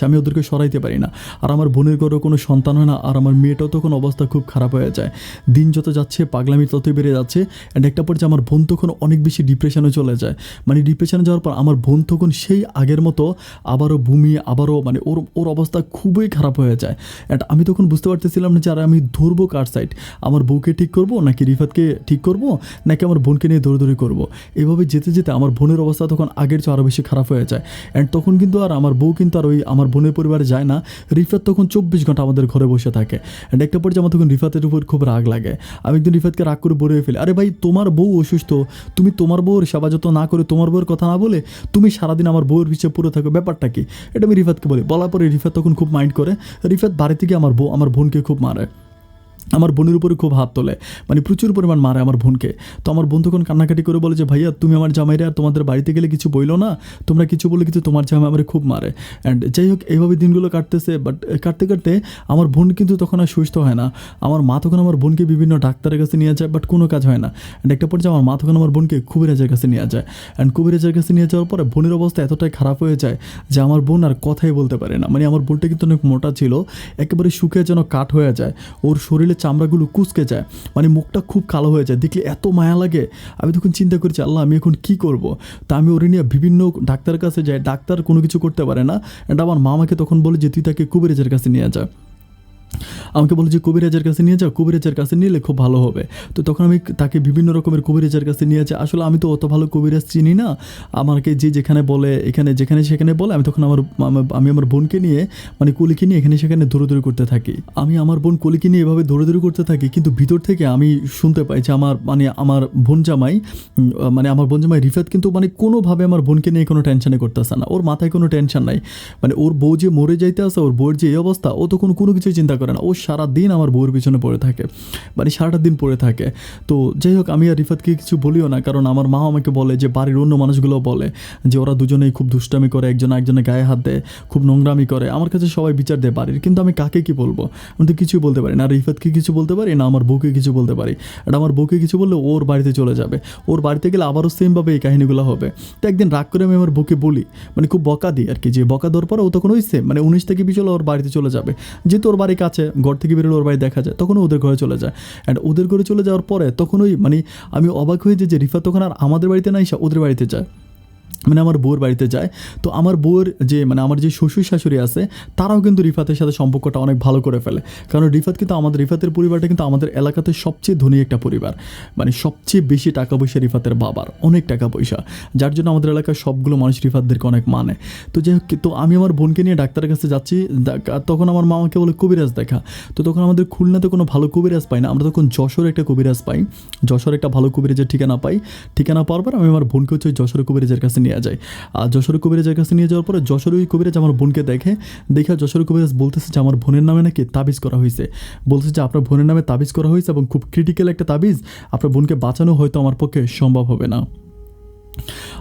আমি ওদেরকে সরাইতে পারি না। আর আমার বোনের ঘরেও কোনো সন্তান হয় না, আর আমার মেয়েটাও তখন অবস্থা খুব খারাপ হয়ে যায়। দিন যত যাচ্ছে পাগলামি ততই বেড়ে যাচ্ছে। অ্যান্ড একটা পর্যায়ে আমার বোন তখন অনেক বেশি ডিপ্রেশনে চলে যায়। মানে ডিপ্রেশনে যাওয়ার পর আমার বোন তখন সেই আগের মতো আবারও বমি, আবারও মানে ওর অবস্থা খুবই খারাপ হয়ে যায়। অ্যান্ড আমি তখন বুঝতে পারতেছিলাম না যে আর আমি ধরবো কার সাইড, আমার বউকে ঠিক করবো নাকি রিফাতকে ঠিক করবো, নাকি আমার বোনকে নিয়ে দৌড়দৌড়ি করবো। এভাবে যেতে যেতে আমার বোনের অবস্থা তখন আগের চেয়ে আরও বেশি খারাপ হয়ে যায়। অ্যান্ড তখন কিন্তু আর আমার বউ কিন্তু আর ওই আমার বোনের পরিবারে যায় না। রিফাত তখন 24 ঘন্টা আমাদের ঘরে বসে থাকে। অ্যান্ড একটা পর্যায়ে আমার তখন রিফাতের উপর খুব রাগ লাগে। আমি একদিন রিফাতকে রাগ করে বলে ফেলি, আরে ভাই, তোমার বউ অসুস্থ, তুমি তোমার বউর সেবা যত্ন না করে, তোমার বউয়ের কথা না বলে তুমি সারাদিন আমার বউয়ের পিছিয়ে পড়ে থাকো, ব্যাপারটা কি? এটা আমি রিফাতকে বলি। বলার পরে রিফাত তখন খুব মাইন্ড করে। রিফাত বাড়িতে গিয়ে আমার বোনকে খুব মারে। আমার বোনের উপরে খুব হাত তোলে, মানে প্রচুর পরিমাণ মারে আমার বোনকে। তো আমার বোন তখন কান্নাকাটি করে বলে যে ভাইয়া তুমি আমার জামাইরে আর তোমাদের বাড়িতে গেলে কিছু বইলো না, তোমরা কিছু বলে কিন্তু তোমার জামাই আমার খুব মারে। অ্যান্ড যাই হোক এইভাবে দিনগুলো কাটতেছে, বাট কাটতে কাটতে আমার বোন কিন্তু তখন আর সুস্থ হয় না। আমার মা তখন আমার বোনকে বিভিন্ন ডাক্তারের কাছে নিয়ে যায়, বাট কোনো কাজ হয় না। অ্যান্ড একটা পর্যায়ে আমার মা তখন আমার বোনকে কবিরাজের কাছে নিয়ে যায়। অ্যান্ড কবিরাজের কাছে নিয়ে যাওয়ার পরে বোনের অবস্থা এতটাই খারাপ হয়ে যায় যে আমার বোন আর কথাই বলতে পারে না। মানে আমার বোনটা কিন্তু অনেক মোটা ছিল, একেবারে শুকিয়ে যেন কাঠ হয়ে যায়, ওর শরীরে চামড়াগুলো কুঁচকে যায়, মানে মুখটা খুব কালো হয়ে যায়, দেখলে এত মায়া লাগে। আমি তখন চিন্তা করছি আল্লাহ আমি এখন কী করব। তা আমি ওরে নিয়ে বিভিন্ন ডাক্তারের কাছে যাই, ডাক্তার কোনো কিছু করতে পারে না। এটা আমার মা আমাকে তখন বলে যে তুই তাকে কবিরাজের কাছে নিয়ে যা, আমাকে বলে যে কবিরাজের কাছে নিয়ে যাও, কবিরাজের কাছে নিলে খুব ভালো হবে। তো তখন আমি তাকে বিভিন্ন রকমের কবিরাজের কাছে নিয়ে যাই। আসলে আমি তো অত ভালো কবিরাজ চিনি না, আমাকে যে যেখানে বলে এখানে যেখানে সেখানে বলে আমি তখন আমি আমার বোনকে নিয়ে মানে কলিকে নিয়ে এখানে সেখানে দৌড়াদৌড়ি করতে থাকি। আমি আমার বোন কলিকে নিয়ে এভাবে দৌড়াদৌড়ি করতে থাকি, কিন্তু ভিতর থেকে আমি শুনতে পাই যে আমার বোন জামাই আমার বোন জামাই রিফাত কিন্তু মানে কোনোভাবে আমার বোনকে নিয়ে কোনো টেনশনে করতেছে না, ওর মাথায় কোনো টেনশন নাই। মানে ওর বউ যে মরে যাইতে আসে, ওর বউয়ের যে এই অবস্থা, ও তো কোনো কিছুই চিন্তা করে না। ও সারাদিন আমার বউয়ের পিছনে পড়ে থাকে, মানে সারাটা দিন পড়ে থাকে। তো যাই হোক আমি আর রিফাতকে কিছু বলিও না, কারণ আমার মা আমাকে বলে যে বাড়ির অন্য মানুষগুলো বলে যে ওরা দুজনেই খুব দুষ্টামি করে, একজন একজনের গায়ে হাত দেয়, খুব নোংরামি করে। আমার কাছে সবাই বিচার দেয় বাড়ির, কিন্তু আমি কাকে কি বলবো, আমি তো কিছুই বলতে পারি না। রিফাতকে কিছু বলতে পারি না, আমার বউকে কিছু বলতে পারি। আর আমার বউকে কিছু বললে ওর বাড়িতে চলে যাবে, ওর বাড়িতে গেলে আবারও সেমভাবে এই কাহিনিগুলো হবে। তো একদিন রাগ করে আমি আমার বউকে বলি, মানে খুব বকা দিই আর কি, যে বকা দেওয়ার পর ও তখন ওই সেম মানে 19 থেকে 20 হলে ওর বাড়িতে চলে যাবে, যেহেতু ওর বাড়ি কাছে, ঘর থেকে বেরোলে ওর বাড়ি দেখা যায়, তখন ওদের ঘরে চলে যায়। অ্যান্ড ওদের ঘরে চলে যাওয়ার পরে তখন ওই মানে আমি অবাক হয়ে যে রিফাত তখন আর আমাদের বাড়িতে না এসে ওদের বাড়িতে যায়, মানে আমার বউয়ের বাড়িতে যায়। তো আমার বউয়ের যে মানে আমার যে শ্বশুর শাশুড়ি আছে তারাও কিন্তু রিফাতের সাথে সম্পর্কটা অনেক ভালো করে ফেলে, কারণ রিফাত কিন্তু রিফাতের পরিবারটা কিন্তু আমাদের এলাকাতে সবচেয়ে ধনী একটা পরিবার, মানে সবচেয়ে বেশি টাকা পয়সা রিফাতের বাবার, অনেক টাকা পয়সা, যার জন্য আমাদের এলাকার সবগুলো মানুষ রিফাতদেরকে অনেক মানে। তো যাই হোক, তো আমি আমার বোনকে নিয়ে ডাক্তারের কাছে যাচ্ছি, তখন আমার মা আমাকে বলে কবিরাজ দেখা। তো তখন আমাদের খুলনাতে কোনো ভালো কবিরাজ পাই না, আমরা তখন যশোর একটা কবিরাজ পাই, যশোর একটা ভালো কবিরাজের ঠিকানা পাই। ঠিকানা পাওয়ার পর আমি আমার বোনকে হচ্ছে যশোর কবিরাজের কাছে নিয়ে যায়। আর যশোর কবিরাজের কাছে নিয়ে যাওয়ার পরে যশোর ওই কবিরাজ আমার বোনকে দেখে যশোর কবিরাজ বলতেছে যে আমার বোনের নামে নাকি তাবিজ করা হয়েছে, বলছে যে আপনার বোনের নামে তাবিজ করা হয়েছে এবং খুব ক্রিটিক্যাল একটা তাবিজ, আপনার বোনকে বাঁচানো হয়তো আমার পক্ষে সম্ভব হবে না।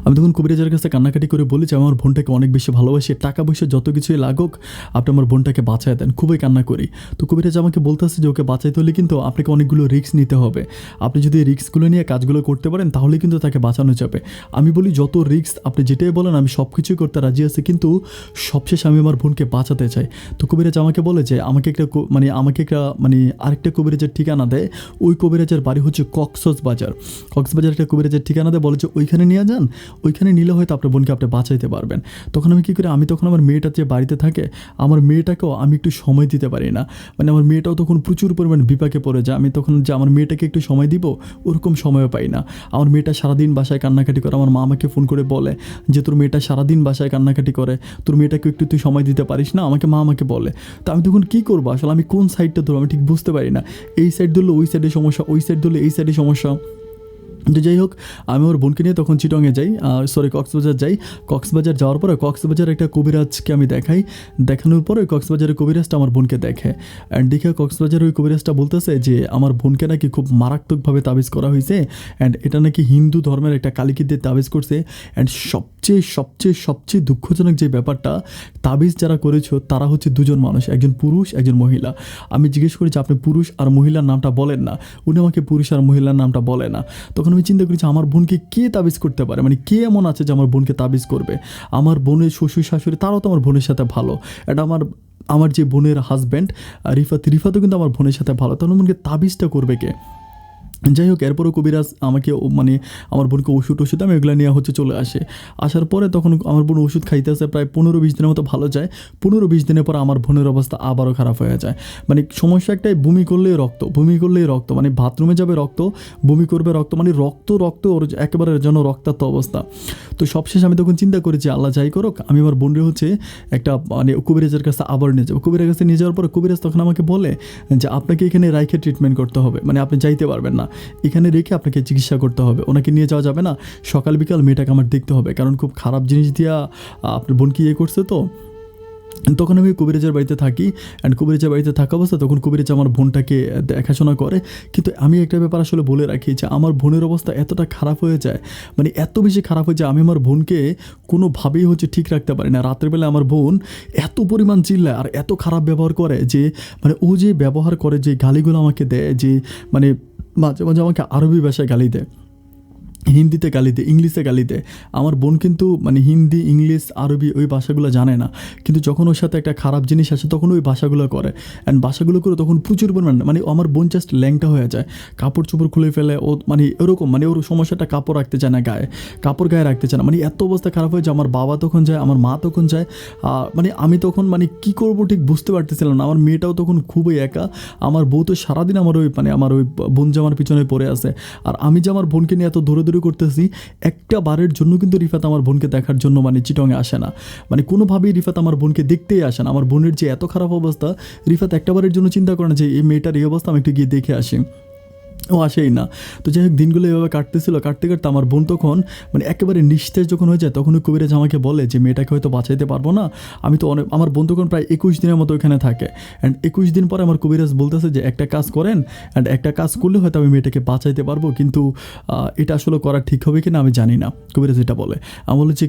আমি তখন কবিরাজের কাছে কান্নাকাটি করে বলি যে আমার বোনটাকে অনেক বেশি ভালোবাসি, টাকা পয়সা যত কিছুই লাগুক আপনি আমার বোনটাকে বাঁচায় দেন, খুবই কান্না করি। তো কবিরাজ আমাকে বলতেছে যে ওকে বাঁচাইতে হলে কিন্তু আপনাকে অনেকগুলো রিস্ক নিতে হবে, আপনি যদি এই রিস্কগুলো নিয়ে কাজগুলো করতে পারেন তাহলে কিন্তু তাকে বাঁচানো যাবে। আমি বলি যত রিস্ক আপনি যেটাই বলেন আমি সব কিছুই করতে রাজি আছি, কিন্তু সবশেষ আমি আমার বোনকে বাঁচাতে চাই। তো কবিরাজ আমাকে বলে যে আমাকে একটা আরেকটা কবিরাজের ঠিকানা দেয়, ওই কবিরাজের বাড়ি হচ্ছে কক্সবাজার একটা কবিরাজের ঠিকানা দেয়, বলে যে ওইখানে নিয়ে যান, ওইখানে নিলে হয়তো আপনার বোনকে আপনি বাঁচাইতে পারবেন। তখন আমি কী করি, আমি তখন আমার মেয়েটা যে বাড়িতে থাকে আমার মেয়েটাকেও আমি একটু সময় দিতে পারি না, মানে আমার মেয়েটাও তখন প্রচুর পরিমাণে বিপাকে পড়ে যায়। আমি তখন যে আমার মেয়েটাকে একটু সময় দিব ওরকম সময়ও পাই না। আমার মেয়েটা সারাদিন বাসায় কান্নাকাটি করে, আমার মা আমাকে ফোন করে বলে যে তোর মেয়েটা সারাদিন বাসায় কান্নাকাটি করে, তোর মেয়েটাকে একটু তুই সময় দিতে পারিস না, মা আমাকে বলে। তো আমি তখন কী করবো, আসলে আমি কোন সাইডটা ধরবো আমি ঠিক বুঝতে পারি না, এই সাইড ধরলে ওই সাইডে সমস্যা, ওই সাইড ধরলে এই সাইডে সমস্যা। তো যাই হোক আমি ওর বোনকে নিয়ে তখন চিটংয়ে যাই, কক্সবাজার যাই। কক্সবাজার যাওয়ার পরে কক্সবাজার একটা কবিরাজকে আমি দেখানোর পরে ওই কক্সবাজারের কবিরাজটা আমার বোনকে দেখে। অ্যান্ড দেখে কক্সবাজারের ওই কবিরাজটা বলতেছে যে আমার বোনকে নাকি খুব মারাত্মকভাবে তাবিজ করা হয়েছে, অ্যান্ড এটা নাকি হিন্দু ধর্মের একটা কালিকে দিয়ে তাবিজ করছে। অ্যান্ড সবচেয়ে দুঃখজনক যে ব্যাপারটা, তাবিজ যারা করেছো তারা হচ্ছে দুজন মানুষ, একজন পুরুষ একজন মহিলা। আমি জিজ্ঞেস করি যে আপনি পুরুষ আর মহিলার নামটা বলেন না, উনি আমাকে পুরুষ আর মহিলার নামটা বলে না। তখন আমি চিন্তা করি যে আমার বোনকে কে তাবিজ করতে পারে, মানে কে এমন আছে যে আমার বোনকে তাবিজ করবে। আমার বোনের শ্বশুর শাশুড়ি তারাও তো আমার বোনের সাথে ভালো, এটা আমার যে বোনের হাজব্যান্ড রিফাতও কিন্তু আমার বোনের সাথে ভালো, তাহলে বোনকে তাবিজটা করবে কে? যাই হোক এরপরও কবিরাজ আমাকে আমার বোনকে ওষুধ আমি এগুলো নিয়ে চলে আসার পরে তখন আমার বোন ওষুধ খাইতে আসে, প্রায় 15-20 দিনের মতো ভালো যায়। 15-20 দিনের পর আমার বোনের অবস্থা আবারও খারাপ হয়ে যায়। মানে সমস্যা একটাই, বমি করলেই রক্ত, মানে বাথরুমে যাবে রক্ত, বমি করবে রক্ত, মানে রক্ত ওর একেবারে যেন রক্তাক্ত অবস্থা। তো সবশেষ আমি তখন চিন্তা করি যে আল্লাহ যাই করুক, আমি আমার বোনের একটা কবিরাজের কাছে আবার নিয়ে যাবো। কবিরাজের কাছে নিয়ে যাওয়ার পরে কবিরাজ তখন আমাকে বলে যে আপনাকে এখানে রাইখে ট্রিটমেন্ট করতে হবে, মানে আপনি যাইতে পারবেন না, এখানে রেখে আপনাকে চিকিৎসা করতে হবে, ওনাকে নিয়ে যাওয়া যাবে না, সকাল বিকাল মেয়েটাকে আমার দেখতে হবে, কারণ খুব খারাপ জিনিস দিয়া আপনার বোনকে করছে। তো তখন আমি কবিরাজের বাড়িতে থাকি, অ্যান্ড কবিরাজের বাড়িতে থাকা অবস্থা তখন কবিরাজ আমার বোনটাকে দেখাশোনা করে। কিন্তু আমি একটা ব্যাপার আসলে বলে রাখি যে আমার বোনের অবস্থা এতটা খারাপ হয়ে যায়, মানে এত বেশি খারাপ হয়ে যায়, আমি আমার বোনকে কোনোভাবেই ঠিক রাখতে পারি না। রাতের বেলা আমার বোন এত পরিমাণ চিল্লায় আর এত খারাপ ব্যবহার করে যে মানে ও যে ব্যবহার করে, যে গালিগুলো আমাকে দেয়, যে মানে মাঝে মাঝে আমাকে আরবি ভাষায় গালি দেয়, হিন্দিতে গালি দেয়, ইংলিশে গালি দেয়। আমার বোন কিন্তু মানে হিন্দি, ইংলিশ, আরবি ওই ভাষাগুলো জানে না, কিন্তু যখন ওর সাথে একটা খারাপ জিনিস আসে তখন ওই ভাষাগুলো করে। অ্যান্ড ভাষাগুলো করে তখন প্রচুর পরিমাণ মানে আমার বোন জাস্ট ল্যাংটা হয়ে যায়, কাপড় চোপড় খুলে ফেলে ও, মানে এরকম, মানে ওর সমস্যাটা কাপড় রাখতে চায় না গায়ে, কাপড় গায়ে রাখতে চায় না, মানে এত অবস্থা খারাপ হয়ে যায়। আমার বাবা তখন যায়, আমার মা তখন যায়, মানে আমি তখন মানে কী করবো ঠিক বুঝতে পারতেছিলাম না। আমার মেয়েটাও তখন খুবই একা, আমার বউ তো সারাদিন আমার ওই মানে আমার ওই বোন জামার পিছনে পড়ে আছে, আর আমি যে আমার বোনকে নিয়ে এত দৌড়াদৌড়ি করতেছি, একটা বারের জন্য কিন্তু রিফাত আমার বোনকে দেখার জন্য মানে চিটংয়ে আসে না, মানে কোনোভাবেই রিফাত আমার বোনকে দেখতেই আসে না। আমার বোনের যে এত খারাপ অবস্থা, রিফাত একটা বারের জন্য চিন্তা করে না যে এই মেয়েটার এই অবস্থা, আমি একটু গিয়ে দেখে আসি, ও আসেই না। তো যাই হোক দিনগুলো এভাবে কাটতেছিল, কাটতে কাটতে আমার বোন তখন মানে একেবারে নিস্তেজ যখন হয়ে যায়, তখন ওই কবিরাজ আমাকে বলে যে মেয়েটাকে হয়তো বাঁচাইতে পারবো না। আমি তো অনেক, আমার বোন তখন প্রায় 21 দিনের মতো ওখানে থাকে, অ্যান্ড 21 দিন পরে আমার কবিরাজ বলতেছে যে একটা কাজ করেন, অ্যান্ড একটা কাজ করলে হয়তো আমি মেয়েটাকে বাঁচাইতে পারবো, কিন্তু এটা আসলে করা ঠিক হবে কিনা আমি জানি না। কবিরাজ এটা বলে, আমি বলে যে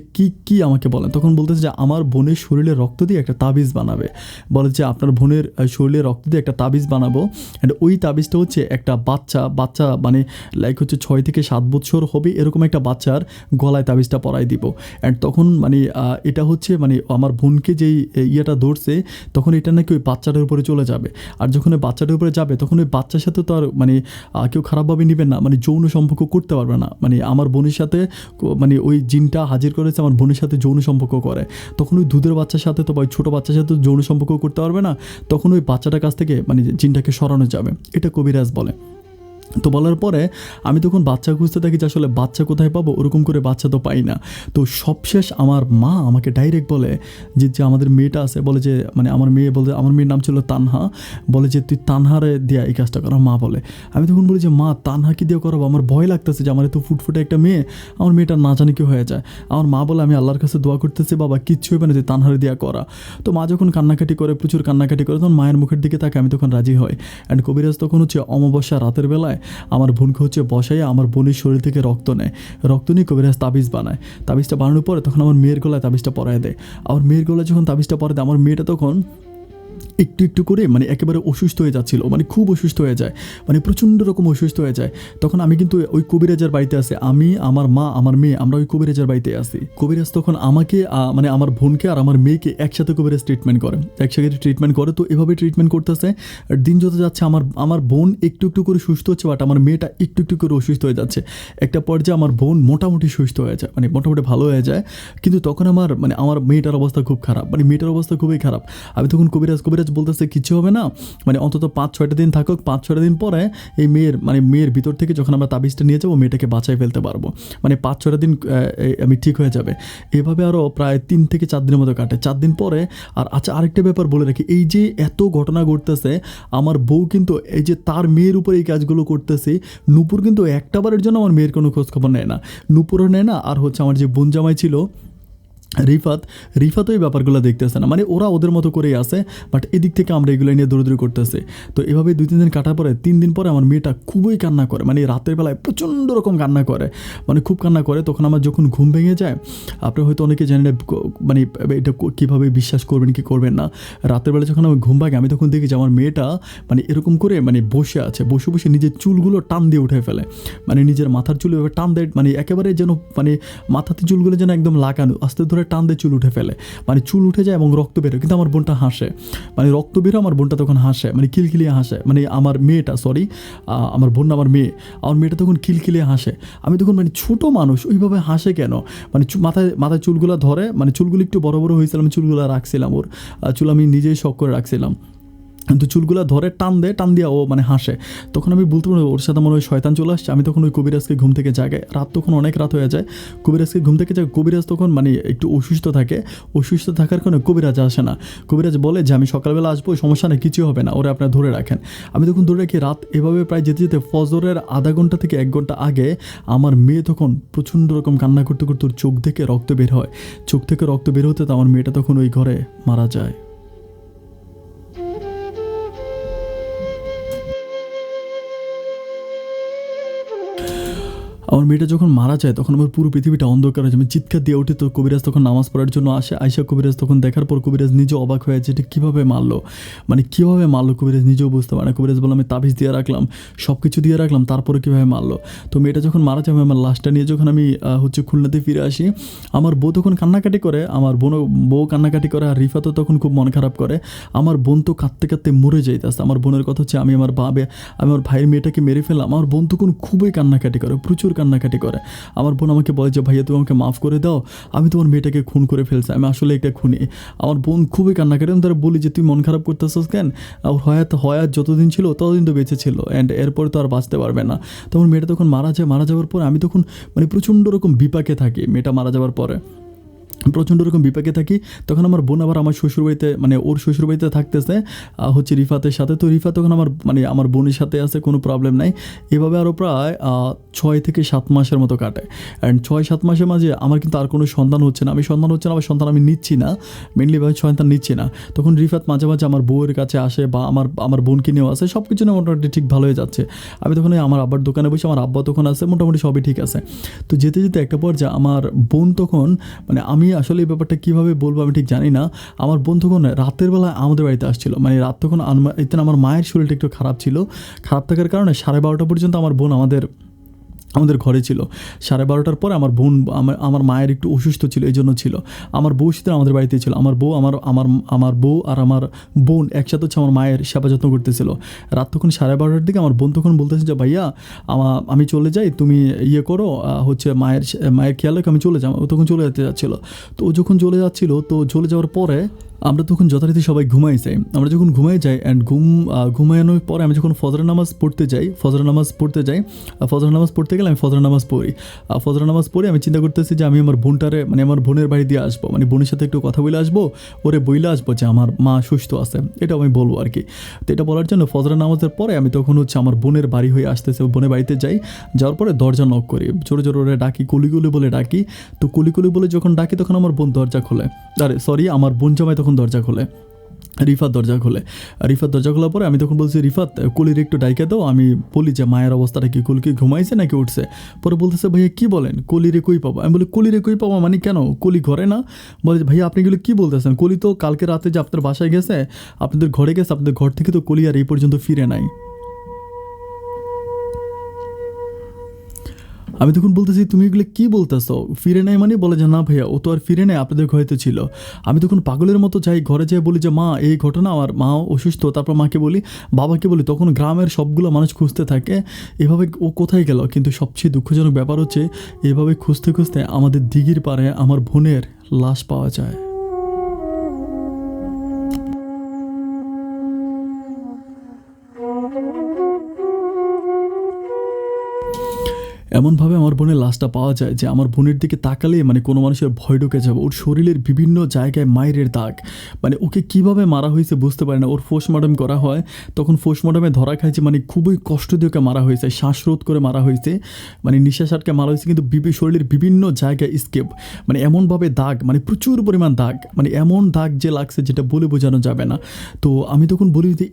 কী আমাকে বলেন। তখন বলতেছে যে আমার বোনের শরীরে রক্ত দিয়ে একটা তাবিজ বানাবে, বলে যে আপনার বোনের শরীরে রক্ত দিয়ে একটা তাবিজ বানাবো, অ্যান্ড ওই তাবিজটা হচ্ছে একটা বাচ্চা মানে লাইক 6 থেকে 7 বছর হবে এরকম একটা বাচ্চার গলায় তাবিজটা পরাই দিব। অ্যান্ড তখন মানে এটা হচ্ছে মানে আমার বোনকে যেই ইয়েটা ধরছে, তখন এটা নাকি ওই বাচ্চাটার উপরে চলে যাবে, আর যখন ওই বাচ্চাটার উপরে যাবে তখন ওই বাচ্চার সাথে তো আর মানে কেউ খারাপভাবে নেবেন না, মানে যৌন সম্পর্ক করতে পারবে না। মানে আমার বোনের সাথে মানে ওই জিনটা হাজির করেছে, আমার বোনের সাথে যৌন সম্পর্ক করে, তখন ওই দুধের বাচ্চার সাথে তো বা ওই ছোটো বাচ্চার সাথে যৌন সম্পর্ক করতে পারবে না, তখন ওই বাচ্চাটার কাছ থেকে মানে জিনটাকে সরানো যাবে, এটা কবিরাজ বলে। তো বলার পরে আমি তখন বাচ্চা খুঁজতে থাকি যে আসলে বাচ্চা কোথায় পাবো, ওরকম করে বাচ্চা তো পাই না। তো সবশেষ আমার মা আমাকে ডাইরেক্ট বলে যে যে আমাদের মেয়েটা আছে, বলে যে মানে আমার মেয়ে বলে, আমার মেয়ের নাম ছিল তানহা, বলে যে তুই তানহারে দিয়া এই কাজটা করা। মা বলে, আমি তখন বলি যে মা তানহা কি দিয়ে করাবো, আমার ভয় লাগতেছে যে আমার এত ফুটফুটে একটা মেয়ে, আমার মেয়েটা না জানি কি হয়ে যায়। আমার মা বলে আমি আল্লাহর কাছে দোয়া করতেছি বাবা কিচ্ছু হবে না, যে তানহারে দিয়া করা। তো মা যখন কান্নাকাটি করে, প্রচুর কান্নাকাটি করে, তখন মায়ের মুখের দিকে তাকে আমি তখন রাজি হই। অ্যান্ড কবিরাজ তখন অমাবস্যা রাতের বেলায় আমার বোনকে বসাইয়া আমার বোনের শরীর থেকে রক্ত নেয়, রক্ত নিয়ে কবিরাজ তাবিজ বানায়। তাবিজটা বানানোর পরে তখন আমার মেয়ের গলায় তাবিজটা পরায় দেয়। আমার মেয়ের গলায় যখন তাবিজটা পরায় দেয়, আমার মেয়েটা তখন একটু একটু করে মানে একেবারে অসুস্থ হয়ে যাচ্ছিল, মানে খুব অসুস্থ হয়ে যায়, মানে প্রচণ্ড রকম অসুস্থ হয়ে যায়। তখন আমি কিন্তু ওই কবিরাজের বাড়িতে আছি, আমি, আমার মা, আমার মেয়ে, আমরা ওই কবিরাজের বাড়িতে আছি। কবিরাজ তখন আমাকে মানে আমার বোনকে আর আমার মেয়েকে একসাথে কবিরাজ ট্রিটমেন্ট করে, একসাথে ট্রিটমেন্ট করে। তো এভাবে ট্রিটমেন্ট করতেছে, আর দিন যত যাচ্ছে আমার বোন একটু একটু করে সুস্থ হচ্ছে, বাট আমার মেয়েটা একটু একটু করে অসুস্থ হয়ে যাচ্ছে। একটা পর্যায়ে আমার বোন মোটামুটি সুস্থ হয়ে যায়, মানে মোটামুটি ভালো হয়ে যায়, কিন্তু তখন আমার মেয়েটার অবস্থা খুব খারাপ, মানে মেয়েটার অবস্থা খুবই খারাপ। আমি তখন কবিরাজ বলতেছে কিছু হবে না, মানে অন্তত 5-6টা দিন থাকুক, 5-6টা দিন পরে এই মেয়ের ভিতর থেকে যখন আমরা তাবিজটা নিয়ে যাবো মেয়েটাকে বাঁচাই ফেলতে পারবো, মানে 5-6টা দিন আমি ঠিক হয়ে যাবে। এভাবে আরও প্রায় 3 থেকে 4 দিনের মতো কাটে। 4 দিন পরে আচ্ছা আরেকটা ব্যাপার বলে রাখি, এই যে এত ঘটনা ঘটতেছে, আমার বউ কিন্তু এই যে তার মেয়ের উপরে এই কাজগুলো করতেছে, নূপুর কিন্তু একটাবারের জন্য আমার মেয়ের কোনো খোঁজখবর নেয় না, নূপুরও নেয় না, আর আমার যে বোন জামাই ছিল রিফাত ওই ব্যাপারগুলো দেখতেছে না, মানে ওরা ওদের মতো করেই আছে, বাট এদিক থেকে আমরা এগুলো নিয়ে দৌড়দৌড়ি করতেছে। তো এভাবে 2-3 দিন কাটার পরে 3 দিন পরে আমার মেয়েটা খুবই কান্না করে, মানে রাতের বেলায় প্রচণ্ড রকম কান্না করে, মানে খুব কান্না করে। তখন আমার যখন ঘুম ভেঙে যায়, আপনি হয়তো অনেকে জানেন না মানে এটা কীভাবে বিশ্বাস করবেন কি করবেন না, রাতের বেলা যখন আমি ঘুম ভাঙে আমি তখন দেখি যে আমার মেয়েটা মানে এরকম করে মানে বসে আছে, বসে বসে নিজের চুলগুলো টান দিয়ে উঠে ফেলে, মানে নিজের মাথার চুল এভাবে টান দেয়, মানে একেবারে যেন মানে মাথাতে চুলগুলো যেন একদম লাগানো, আস্তে ধরে টান দিয়ে চুল উঠে ফেলে, মানে চুল উঠে যায় এবং রক্ত বেরোয়, কিন্তু আমার বোনটা হাসে, মানে রক্ত বেরো, আমার বোনটা তখন হাসে, মানে খিলখিলিয়ে হাসে, মানে আমার মেয়েটা আমার বোন আমার মেয়েটা তখন খিলখিলিয়ে হাসে। আমি তখন মানে ছোটো মানুষ ওইভাবে হাসে কেন, মানে মাথায় চুলগুলো ধরে, মানে চুলগুলো একটু বড় বড় হয়েছিল, আমি চুলগুলো রাখছিলাম, ওর চুল আমি নিজেই শখ করে রাখছিলাম। কিন্তু চুলগুলা ধরে টান দেয়, টান দিয়া ও মানে হাসে। তখন আমি বলতে পারি ওর সাথে মনে হয় শয়তান চলে আসছে। আমি তখন ওই কবিরাজকে ঘুম থেকে জাগাই, রাত তখন অনেক রাত হয়ে যায়, কবিরাজকে ঘুম থেকে জাগাই। কবিরাজ তখন মানে একটু অসুস্থ থাকে, অসুস্থ থাকার কারণে কবিরাজ আসে না। কবিরাজ বলে যে আমি সকালবেলা আসবো, সমস্যা নেই, কিছু হবে না, ওরা আপনারা ধরে রাখেন। আমি তখন ধরে রাখি। রাত এভাবে প্রায় যেতে যেতে ফজরের আধা ঘন্টা থেকে 1 ঘন্টা আগে আমার মেয়ে তখন প্রচণ্ড রকম কান্না করতে করতে ওর চোখ থেকে রক্ত বের হয়। চোখ থেকে রক্ত বের হতে তো আমার মেয়েটা তখন ওই ঘরে মারা যায়। আমার মেয়েটা যখন মারা যায় তখন আমার পুরো পৃথিবীটা অন্ধকার হয়ে যায়। আমি চিৎকার দিয়ে উঠি, তো কবিরাজ তখন নামাজ পড়ার জন্য আসে। আয়সা কবিরাজ তখন দেখার পর কবিরাজ নিজে অবাক হয়ে যায়, এটা কীভাবে মারলো, মানে কীভাবে মারলো কবিরাজ নিজেও বুঝতে পারে না। কবিরাজ বললাম আমি তাবিজ দিয়ে রাখলাম, সব কিছু দিয়ে রাখলাম, তারপরে কীভাবে মারলো। তো মেয়েটা যখন মারা যায়, আমার লাশটা নিয়ে যখন আমি খুলনাতে ফিরে আসি, আমার বউ তখন কান্নাকাটি করে, আমার বউ কান্নাকাটি করে, আর রিফাতও তখন খুব মন খারাপ করে। আমার বোন তো কাঁদতে কাঁদতে মরে যাইতেছে। আমার বোনের কথা হচ্ছে আমি আমার ভাইয়ের মেয়েটাকে মেরে ফেললাম। আমার বোন তখন খুবই কান্নাকাটি করে, প্রচুর কান্নাকাটি করে। আমার বোন আমাকে বলে যে ভাইয়া তুমি আমাকে মাফ করে দাও, আমি তোমার মেয়েটাকে খুন করে ফেলছি, আমি আসলে একটা খুনি। আমার বোন খুবই কান্নাকাটি। আমি তারা বলি যে তুই মন খারাপ করতেছিস কেন, হয়াত যতদিন ছিল ততদিন তো বেঁচে ছিল, অ্যান্ড এরপরে তো আর বাঁচতে পারবে না। তখন মেয়েটা তখন মারা যায়। মারা যাওয়ার পর আমি তখন মানে প্রচণ্ড রকম বিপাকে থাকি। মেয়েটা মারা যাওয়ার পরে প্রচণ্ড রকম বিপাকে থাকি। তখন আমার বোন আবার আমার শ্বশুরবাড়িতে মানে ওর শ্বশুরবাড়িতে থাকতেছে রিফাতের সাথে। তো রিফাত তখন আমার বোনের সাথে আছে, কোনো প্রবলেম নাই। এভাবে আরও প্রায় 6 থেকে 7 মাসের মতো কাটে। অ্যান্ড 6-7 মাসের মাঝে আমার কিন্তু আর কোনো সন্তান হচ্ছে না। আবার সন্তান আমি নিচ্ছি না, মেনলিভাবে সন্তান নিচ্ছি না। তখন রিফাত মাঝে মাঝে আমার বউয়ের কাছে আসে বা আমার বোনকে নিয়েও আসে, সব কিছু নিয়ে মোটামুটি ঠিক ভালো হয়ে যাচ্ছে। আমি তখন আমার আব্বার দোকানে বসে, আমার আব্বা তখন আছে, মোটামুটি সবই ঠিক আছে। তো যেতে যেতে একটা পর্যায়ে আমার বোন তখন মানে আমি আসলে এই ব্যাপারটা কীভাবে বলবো আমি ঠিক জানি না। আমার বোন তখন রাতের বেলা আমাদের বাড়িতে আসছিল, মানে রাত তখন আমার মায়ের শরীরটা একটু খারাপ ছিল। খারাপ থাকার কারণে 12:30 পর্যন্ত আমার বোন আমাদের ঘরে ছিল। 12:30টার পরে আমার বোন আমার মায়ের একটু অসুস্থ ছিল, এই জন্য ছিল। আমার বউ সাথে আমাদের বাড়িতে ছিল। আমার বউ আমার বউ আর আমার বোন একসাথে আমার মায়ের সেবা যত্ন করতেছিল। রাত তখন 12:30টার দিকে আমার বোন তখন বলতেছে যে ভাইয়া আমি চলে যাই, তুমি ইয়ে করো, মায়ের খেয়াল রেখে আমি চলে যাবো। ও তখন চলে যেতে যাচ্ছিলো। তো ও যখন চলে যাচ্ছিলো, তো চলে যাওয়ার পরে আমরা তখন যথারীতি সবাই ঘুমাই যাই। আমরা যখন ঘুমাই যাই অ্যান্ড ঘুমানোর পরে আমি যখন ফজরের নামাজ পড়তে যাই, ফজরের নামাজ পড়তে গেলে আমি ফজরের নামাজ পড়ি। ফজরের নামাজ পড়ে আমি চিন্তা করতেছি যে আমি আমার বোনটারে মানে আমার বোনের বাড়ি দিয়ে আসবো, মানে বোনের সাথে একটু কথা বলে আসবো, ওরে বইলে আসবো যে আমার মা সুস্থ আছে, এটা আমি বলবো আর কি। তো এটা বলার জন্য ফজরের নামাজের পরে আমি তখন আমার বোনের বাড়ি হয়ে আসতেছে, বোনের বাড়িতে যাই। যাওয়ার পরে দরজা নক করি, জোরে জোরে ওরে ডাকি, কুলিগুলি বলে ডাকি। তো কুলিগুলি বলে যখন ডাকি তখন আমার বোন দরজা খোলে, আমার বোন জামাই তখন দরজা খোলে। রিফাত দরজা খোলার পরে আমি তখন বলছি রিফাত কলির একটু ডাইকা দাও, আমি বলি যে মায়ের অবস্থাটা কি, কলি কি ঘুমাইছে নাকি উঠছে। পরে বলতেছে ভাইয়া কী বলেন, কলিরে কই পাবো। আমি বলি কলিরে কই পাবো মানে কেন, কলি ঘরে না। বলে ভাইয়া আপনি এগুলো কী বলতেছেন, কলি তো কালকে রাতে যে আপনার বাসায় গেছে, আপনাদের ঘরে গেছে, আপনাদের ঘর থেকে তো কলি আর এই পর্যন্ত ফিরে নাই। আমি তখন বলতেছি তুমি এগুলো কী বলতেছো, ফিরে নেয় মানে। বলে যে না ভাইয়া ও তো আর ফিরে নেয়, আপনাদের ঘরেতে ছিল। আমি তখন পাগলের মতো যাই, ঘরে যেয়ে বলি যে মা এই ঘটনা, আমার মা অসুস্থ। তারপর মাকে বলি, বাবাকে বলি। তখন গ্রামের সবগুলো মানুষ খুঁজতে থাকে এভাবে ও কোথায় গেল। কিন্তু সবচেয়ে দুঃখজনক ব্যাপার হচ্ছে এভাবে খুঁজতে খুঁজতে আমাদের দিঘির পাড়ে আমার বোনের লাশ পাওয়া যায়। এমনভাবে আমার বোনের লাশটা পাওয়া যায় যে আমার বোনের দিকে তাকালেই মানে কোনো মানুষের ভয় ঢুকে যাবে। ওর শরীরের বিভিন্ন জায়গায় মায়ের দাগ, মানে ওকে কিভাবে মারা হয়েছে বুঝতে পারে না। ওর পোস্টমর্টম করা হয়, তখন পোস্টমর্টমে ধরা খাইছে মানে খুবই কষ্ট দিয়ে ওকে মারা হয়েছে, শ্বাসরোধ করে মারা হয়েছে, মানে নিঃশ্বাস আটকে মারা হয়েছে। কিন্তু শরীরের বিভিন্ন জায়গায় স্কেপ, মানে এমনভাবে দাগ, মানে প্রচুর পরিমাণ দাগ, মানে এমন দাগ যে লাগছে যেটা বলে বোঝানো যাবে না। তো আমি তখন বলি যে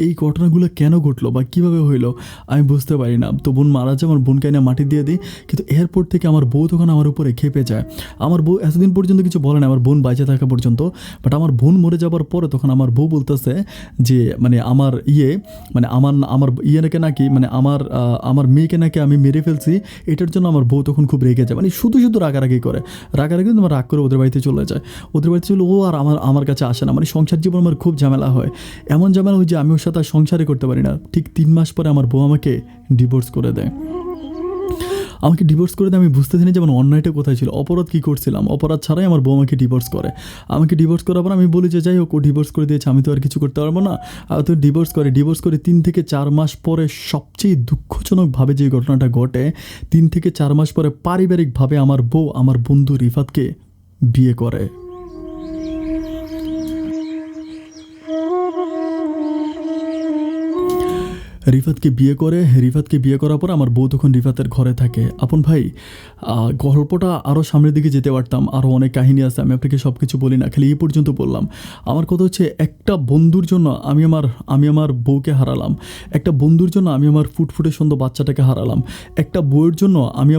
এই ঘটনাগুলো কেন ঘটলো বা কীভাবে হইলো আমি বুঝতে পারি না। তো বোন মারা যায়, আমার বোনকে এনে মাটি দিয়ে দিই। কিন্তু এরপর থেকে আমার বউ তখন আমার উপরে খেপে যায়। আমার বউ এতদিন পর্যন্ত কিছু বলে না, আমার বোন বেঁচে থাকা পর্যন্ত। বাট আমার বোন মরে যাবার পরে তখন আমার বউ বলতেছে যে মানে আমার নাকি মানে আমার মেয়েকে নাকি আমি মেরে ফেলছি, এটার জন্য আমার বউ তখন খুব রেগে যায়, মানে শুধু রাগারাগি করে। তোমার রাগ করে ওদের বাড়িতে চলে যায়। ওদের বাড়িতে চলে ও আর আমার কাছে আসে না। মানে সংসার জীবন আমার খুব ঝামেলা হয়, এমন ঝামেলা হয় যে আমি ওর সাথে সংসারই করতে পারি না। ঠিক 3 মাস পরে আমার বউ আমাকে ডিভোর্স করে দেয়। আমাকে ডিভোর্স করে দিয়ে আমি বুঝতেছি না যে আমার অন্যায়টা কোথায় ছিল, অপরাধ কী করছিলাম। অপরাধ ছাড়াই আমার বউ আমাকে ডিভোর্স করে। আমাকে ডিভোর্স করার পর আমি বলি যে যাই হোক, ও ডিভোর্স করে দিয়েছে, আমি তো আর কিছু করতে পারবো না। তো ডিভোর্স করে 3 থেকে 4 মাস পরে সবচেয়ে দুঃখজনকভাবে যে ঘটনাটা ঘটে, 3 থেকে 4 মাস পরে পারিবারিকভাবে আমার বউ আমার বন্ধু রিফাতকে বিয়ে করে। রিফাতকে বিয়ে করার পর আমার বউ তখন রিফাতের ঘরে থাকে। আপন ভাই, গল্পটা আরও সামনের দিকে যেতে পারতাম, আরও অনেক কাহিনী আছে, আমি আপনাকে সব কিছু বলি না, খালি এই পর্যন্ত বললাম। আমার কথা হচ্ছে, একটা বন্ধুর জন্য আমি আমার বউকে হারালাম, একটা বন্ধুর জন্য আমি আমার ফুটফুটে সুন্দর বাচ্চাটাকে হারালাম, একটা বউয়ের জন্য আমি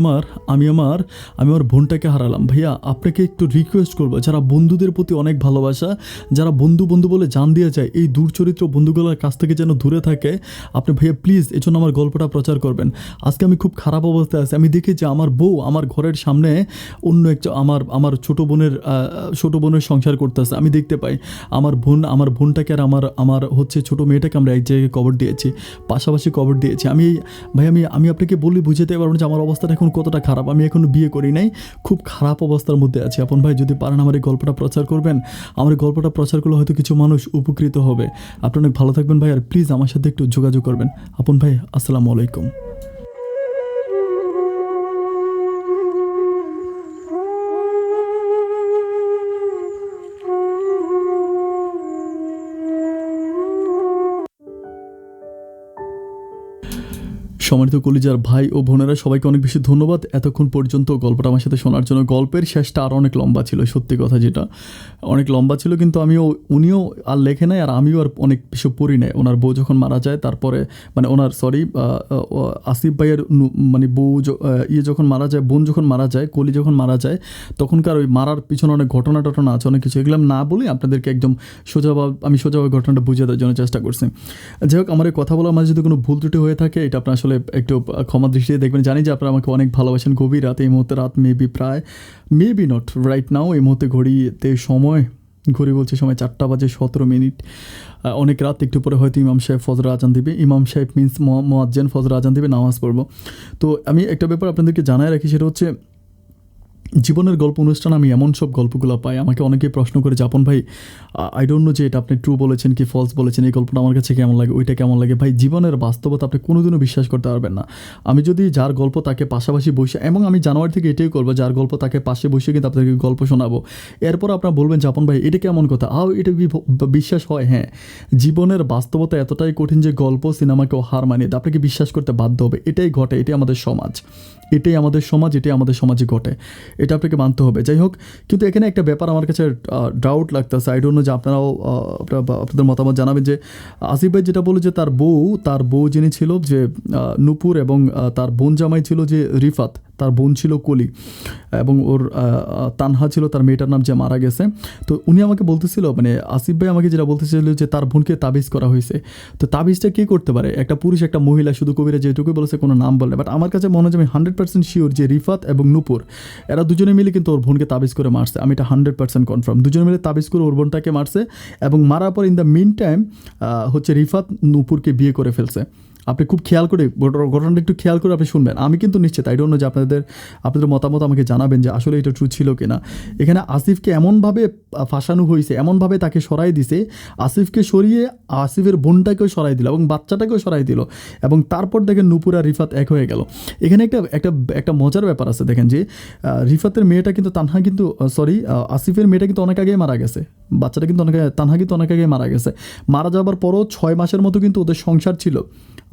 আমার বোনটাকে হারালাম। ভাইয়া, আপনাকে একটু রিকোয়েস্ট করবো, যারা বন্ধুদের প্রতি অনেক ভালোবাসা, যারা বন্ধু বলে জান দিয়ে যায়, এই দুর্চরিত্র বন্ধুগুলোর কাছ থেকে যেন দূরে থাকে। আপনি ভাইয়া প্লিজ এই জন্য আমার গল্পটা প্রচার করবেন। আজকে আমি খুব খারাপ অবস্থায় আছি। আমি দেখি যে আমার বউ আমার ঘরের সামনে অন্য একটা আমার ছোটো বোনের সংসার করতেছে। আমি দেখতে পাই আমার বোনটাকে আর আমার হচ্ছে ছোটো মেয়েটাকে আমরা এক জায়গায় কবর দিয়েছি, পাশাপাশি কবর দিয়েছি। আমি আপনাকে বুঝাতে পারবো না যে আমার অবস্থাটা এখন কতটা খারাপ। আমি এখনও বিয়ে করি নাই, খুব খারাপ অবস্থার মধ্যে আছি। আপন ভাই, যদি পারেন আমার এই গল্পটা প্রচার করবেন। আমার এই গল্পটা প্রচার করলে হয়তো কিছু মানুষ উপকৃত হবে। আপনি অনেক ভালো থাকবেন ভাই, আর প্লিজ আমার সাথে একটু যোগাযোগ করবেন। আপন ভাই, আসসালামু আলাইকুম। সম্মানিত কলিজার ভাই ও বোনেরা, সবাইকে অনেক বেশি ধন্যবাদ এতক্ষণ পর্যন্ত গল্পটা আমার সাথে শোনার জন্য। গল্পের শেষটা আরও অনেক লম্বা ছিল, সত্যি কথা যেটা, অনেক লম্বা ছিল, কিন্তু উনিও আর লেখে নাই, আর আমিও আর অনেক বেশি পড়ি নাই। ওনার বউ যখন মারা যায়, তারপরে আসিফ ভাইয়ের বউ যখন মারা যায়, বোন যখন মারা যায়, কলি যখন মারা যায়, তখনকার ওই মারার পিছনে অনেক ঘটনা আছে, অনেক কিছু। এগুলো না বলে আপনাদেরকে একদম সোজাভাবে ঘটনাটা বুঝিয়ে দেওয়ার জন্য চেষ্টা করছি। যাই হোক, আমার এই কথা বলার মাঝে যদি কোনো ভুল ত্রুটি হয়ে থাকে, এটা আপনার আসলে একটু ক্ষমা দৃষ্টিতে দেখবেন। জানি যে আপনারা আমাকে অনেক ভালোবাসেন। গভীর রাত, এই মুহূর্তে রাত মেবি নট রাইট নাও, এই মুহূর্তে ঘড়ি বলছে সময় 4টা বাজে 17 মিনিট। অনেক রাত, একটু পরে হয়তো ইমাম সাহেব ফজর আজান দিবে। ইমাম সাহেব মিন্স মুয়াজ্জিন ফজর আজান দিবে, নামাজ পড়বো। তো আমি একটা ব্যাপার আপনাদেরকে জানায় রাখি, সেটা হচ্ছে জীবনের গল্প অনুষ্ঠান আমি এমন সব গল্পগুলো পাই। আমাকে অনেকেই প্রশ্ন করে, আপন ভাই আই ডোন্ট নো যে এটা আপনি ট্রু বলেছেন কি ফলস বলেছেন, এই গল্পটা আমার কাছে কেমন লাগে, ওইটা কেমন লাগে। ভাই, জীবনের বাস্তবতা আপনি কোনোদিনও বিশ্বাস করতে পারবেন না। আমি যদি যার গল্প তাকে পাশাপাশি বসে, এবং আমি জানুয়ারি থেকে এটাই করবো, যার গল্প তাকে পাশে বসে কিন্তু আপনাদেরকে গল্প শোনাবো। এরপর আপনারা বলবেন যে আপন ভাই এটা কেমন কথা, এটা কি বিশ্বাস হয়? হ্যাঁ, জীবনের বাস্তবতা এতটাই কঠিন যে গল্প সিনেমাকেও হার মানিয়ে দেয়। আপনাকে বিশ্বাস করতে বাধ্য হবে। এটাই ঘটে, এটাই আমাদের সমাজ, এটাই আমাদের সমাজে ঘটে, এটা আপনাকে মানতে হবে। যাই হোক, কিন্তু এখানে একটা ব্যাপার আমার কাছে ডাউট লাগতেছে। আই ডোন্ট নো যে আপনাদের মতামত জানাবেন যে আসিফ ভাই যেটা বলে যে তার বউ যিনি ছিল যে নূপুর, এবং তার বোন জামাই ছিল যে রিফাত, তার বোন ছিল কলি, এবং ওর তানহা ছিল তার মেয়েটার নাম, যে মারা গেছে। তো উনি আমাকে বলতেছিল, আসিফ ভাই আমাকে যেটা বলতেছিল যে তার বোনকে তাবিজ করা হয়েছে। তো তাবিজটা কে করতে পারে? একটা পুরুষ, একটা মহিলা, শুধু কবিরা যেটুকুই বলেছে, কোনো নাম বলে। বাট আমার কাছে মনে হয় আমি 100% শিওর যে রিফাত এবং নূপুর এরা দুজনে মিলে কিন্তু ওর বোনকে তাবিজ করে মারছে। আমি এটা 100% কনফার্ম। দুজনে মিলে তাবিজ করে ওর বোনটাকে মারছে, এবং মারার পর ইন দ্য মিন টাইম হচ্ছে রিফাত নূপুরকে বিয়ে করে ফেলছে। আপনি খুব খেয়াল করে ঘটনাটা একটু খেয়াল করে আপনি শুনবেন। আমি কিন্তু নিশ্চিত, আই ডোন্ট নো যে আপনাদের মতামত আমাকে জানাবেন যে আসলে এটা ট্রু ছিল কিনা। এখানে আসিফকে এমনভাবে ফাঁসানো হয়েছে, এমনভাবে তাকে সরাই দিছে, আসিফকে সরিয়ে আসিফের বোনটাকেও সরাই দিল এবং বাচ্চাটাকেও সরাই দিল, এবং তারপর দেখেন নূপুর আর রিফাত এক হয়ে গেল। এখানে একটা মজার ব্যাপার আছে, দেখেন যে রিফাতের মেয়েটা কিন্তু আসিফের মেয়েটা কিন্তু অনেক আগেই মারা গেছে, বাচ্চাটা কিন্তু তানহা কিন্তু অনেক আগেই মারা গেছে। মারা যাবার পরও 6 মাসের মতো কিন্তু ওদের সংসার ছিল,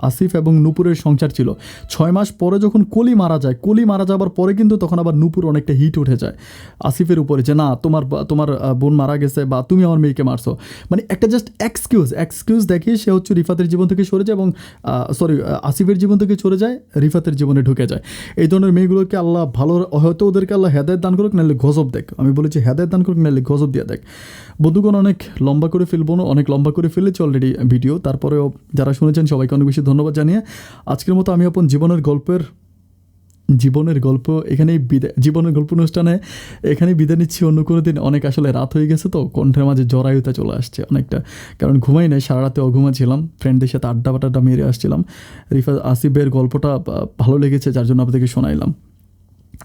আসিফ এবং নূপুরের সংসার ছিল। 6 মাস পরে যখন কলি মারা যাবার পরে কিন্তু তখন আবার নূপুর অনেকটা হিট উঠে যায় আসিফের উপরে, যে না, তোমার বোন মারা গেছে, বা তুমি আমার মেয়েকে মারছো। একটা জাস্ট এক্সকিউজ দেখিয়ে সে হচ্ছে রিফাতের জীবন থেকে সরে যায়, এবং আসিফের জীবন থেকে সরে যায়, রিফাতের জীবনে ঢুকে যায়। এই ধরনের মেয়েগুলোকে আল্লাহ ভালো, হয়তো ওদেরকে আল্লাহ হেদায়েত দান করুক, নাহলে গজব দেখ। আমি বলেছি হেদায়েত দান করুক, নাহলে গজব দিয়ে দেখ। বন্ধুগণ, অনেক লম্বা করে ফেলেছি অলরেডি ভিডিও। তারপরেও যারা শুনেছেন সবাইকে অনেক বেশি ধন্যবাদ জানিয়ে আজকের মতো আমি জীবনের গল্পের জীবনের গল্প এখানেই বিদায়, জীবনের গল্প অনুষ্ঠানে এখানেই বিদায় নিচ্ছি। অন্য কোনো দিন অনেক আসলে রাত হয়ে গেছে, তো কণ্ঠের মাঝে জরায়ুতা চলে আসছে অনেকটা, কারণ ঘুমাই নাই সারা রাতে, অঘুমা ছিলাম, ফ্রেন্ডদের সাথে আড্ডা বাড্ডা মেরে আসছিলাম। রিফাত আসিফের গল্পটা ভালো লেগেছে, যার জন্য আপনাদেরকে শোনাইলাম।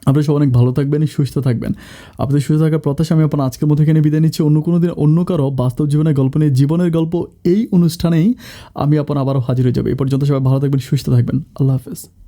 আপনারা সব অনেক ভালো থাকবেন, সুস্থ থাকবেন। আপনাদের সুস্থ থাকার প্রত্যাশা আমি আপনার আজকের মতো এখানে বিদায় নিচ্ছি। অন্য কোনো দিন অন্য কারো বাস্তব জীবনের গল্প নিয়ে, জীবনের গল্প এই অনুষ্ঠানেই আমি আপনার আবারও হাজির হয়ে যাবো। এই পর্যন্ত সবাই ভালো থাকবেন, সুস্থ থাকবেন। আল্লাহ হাফেজ।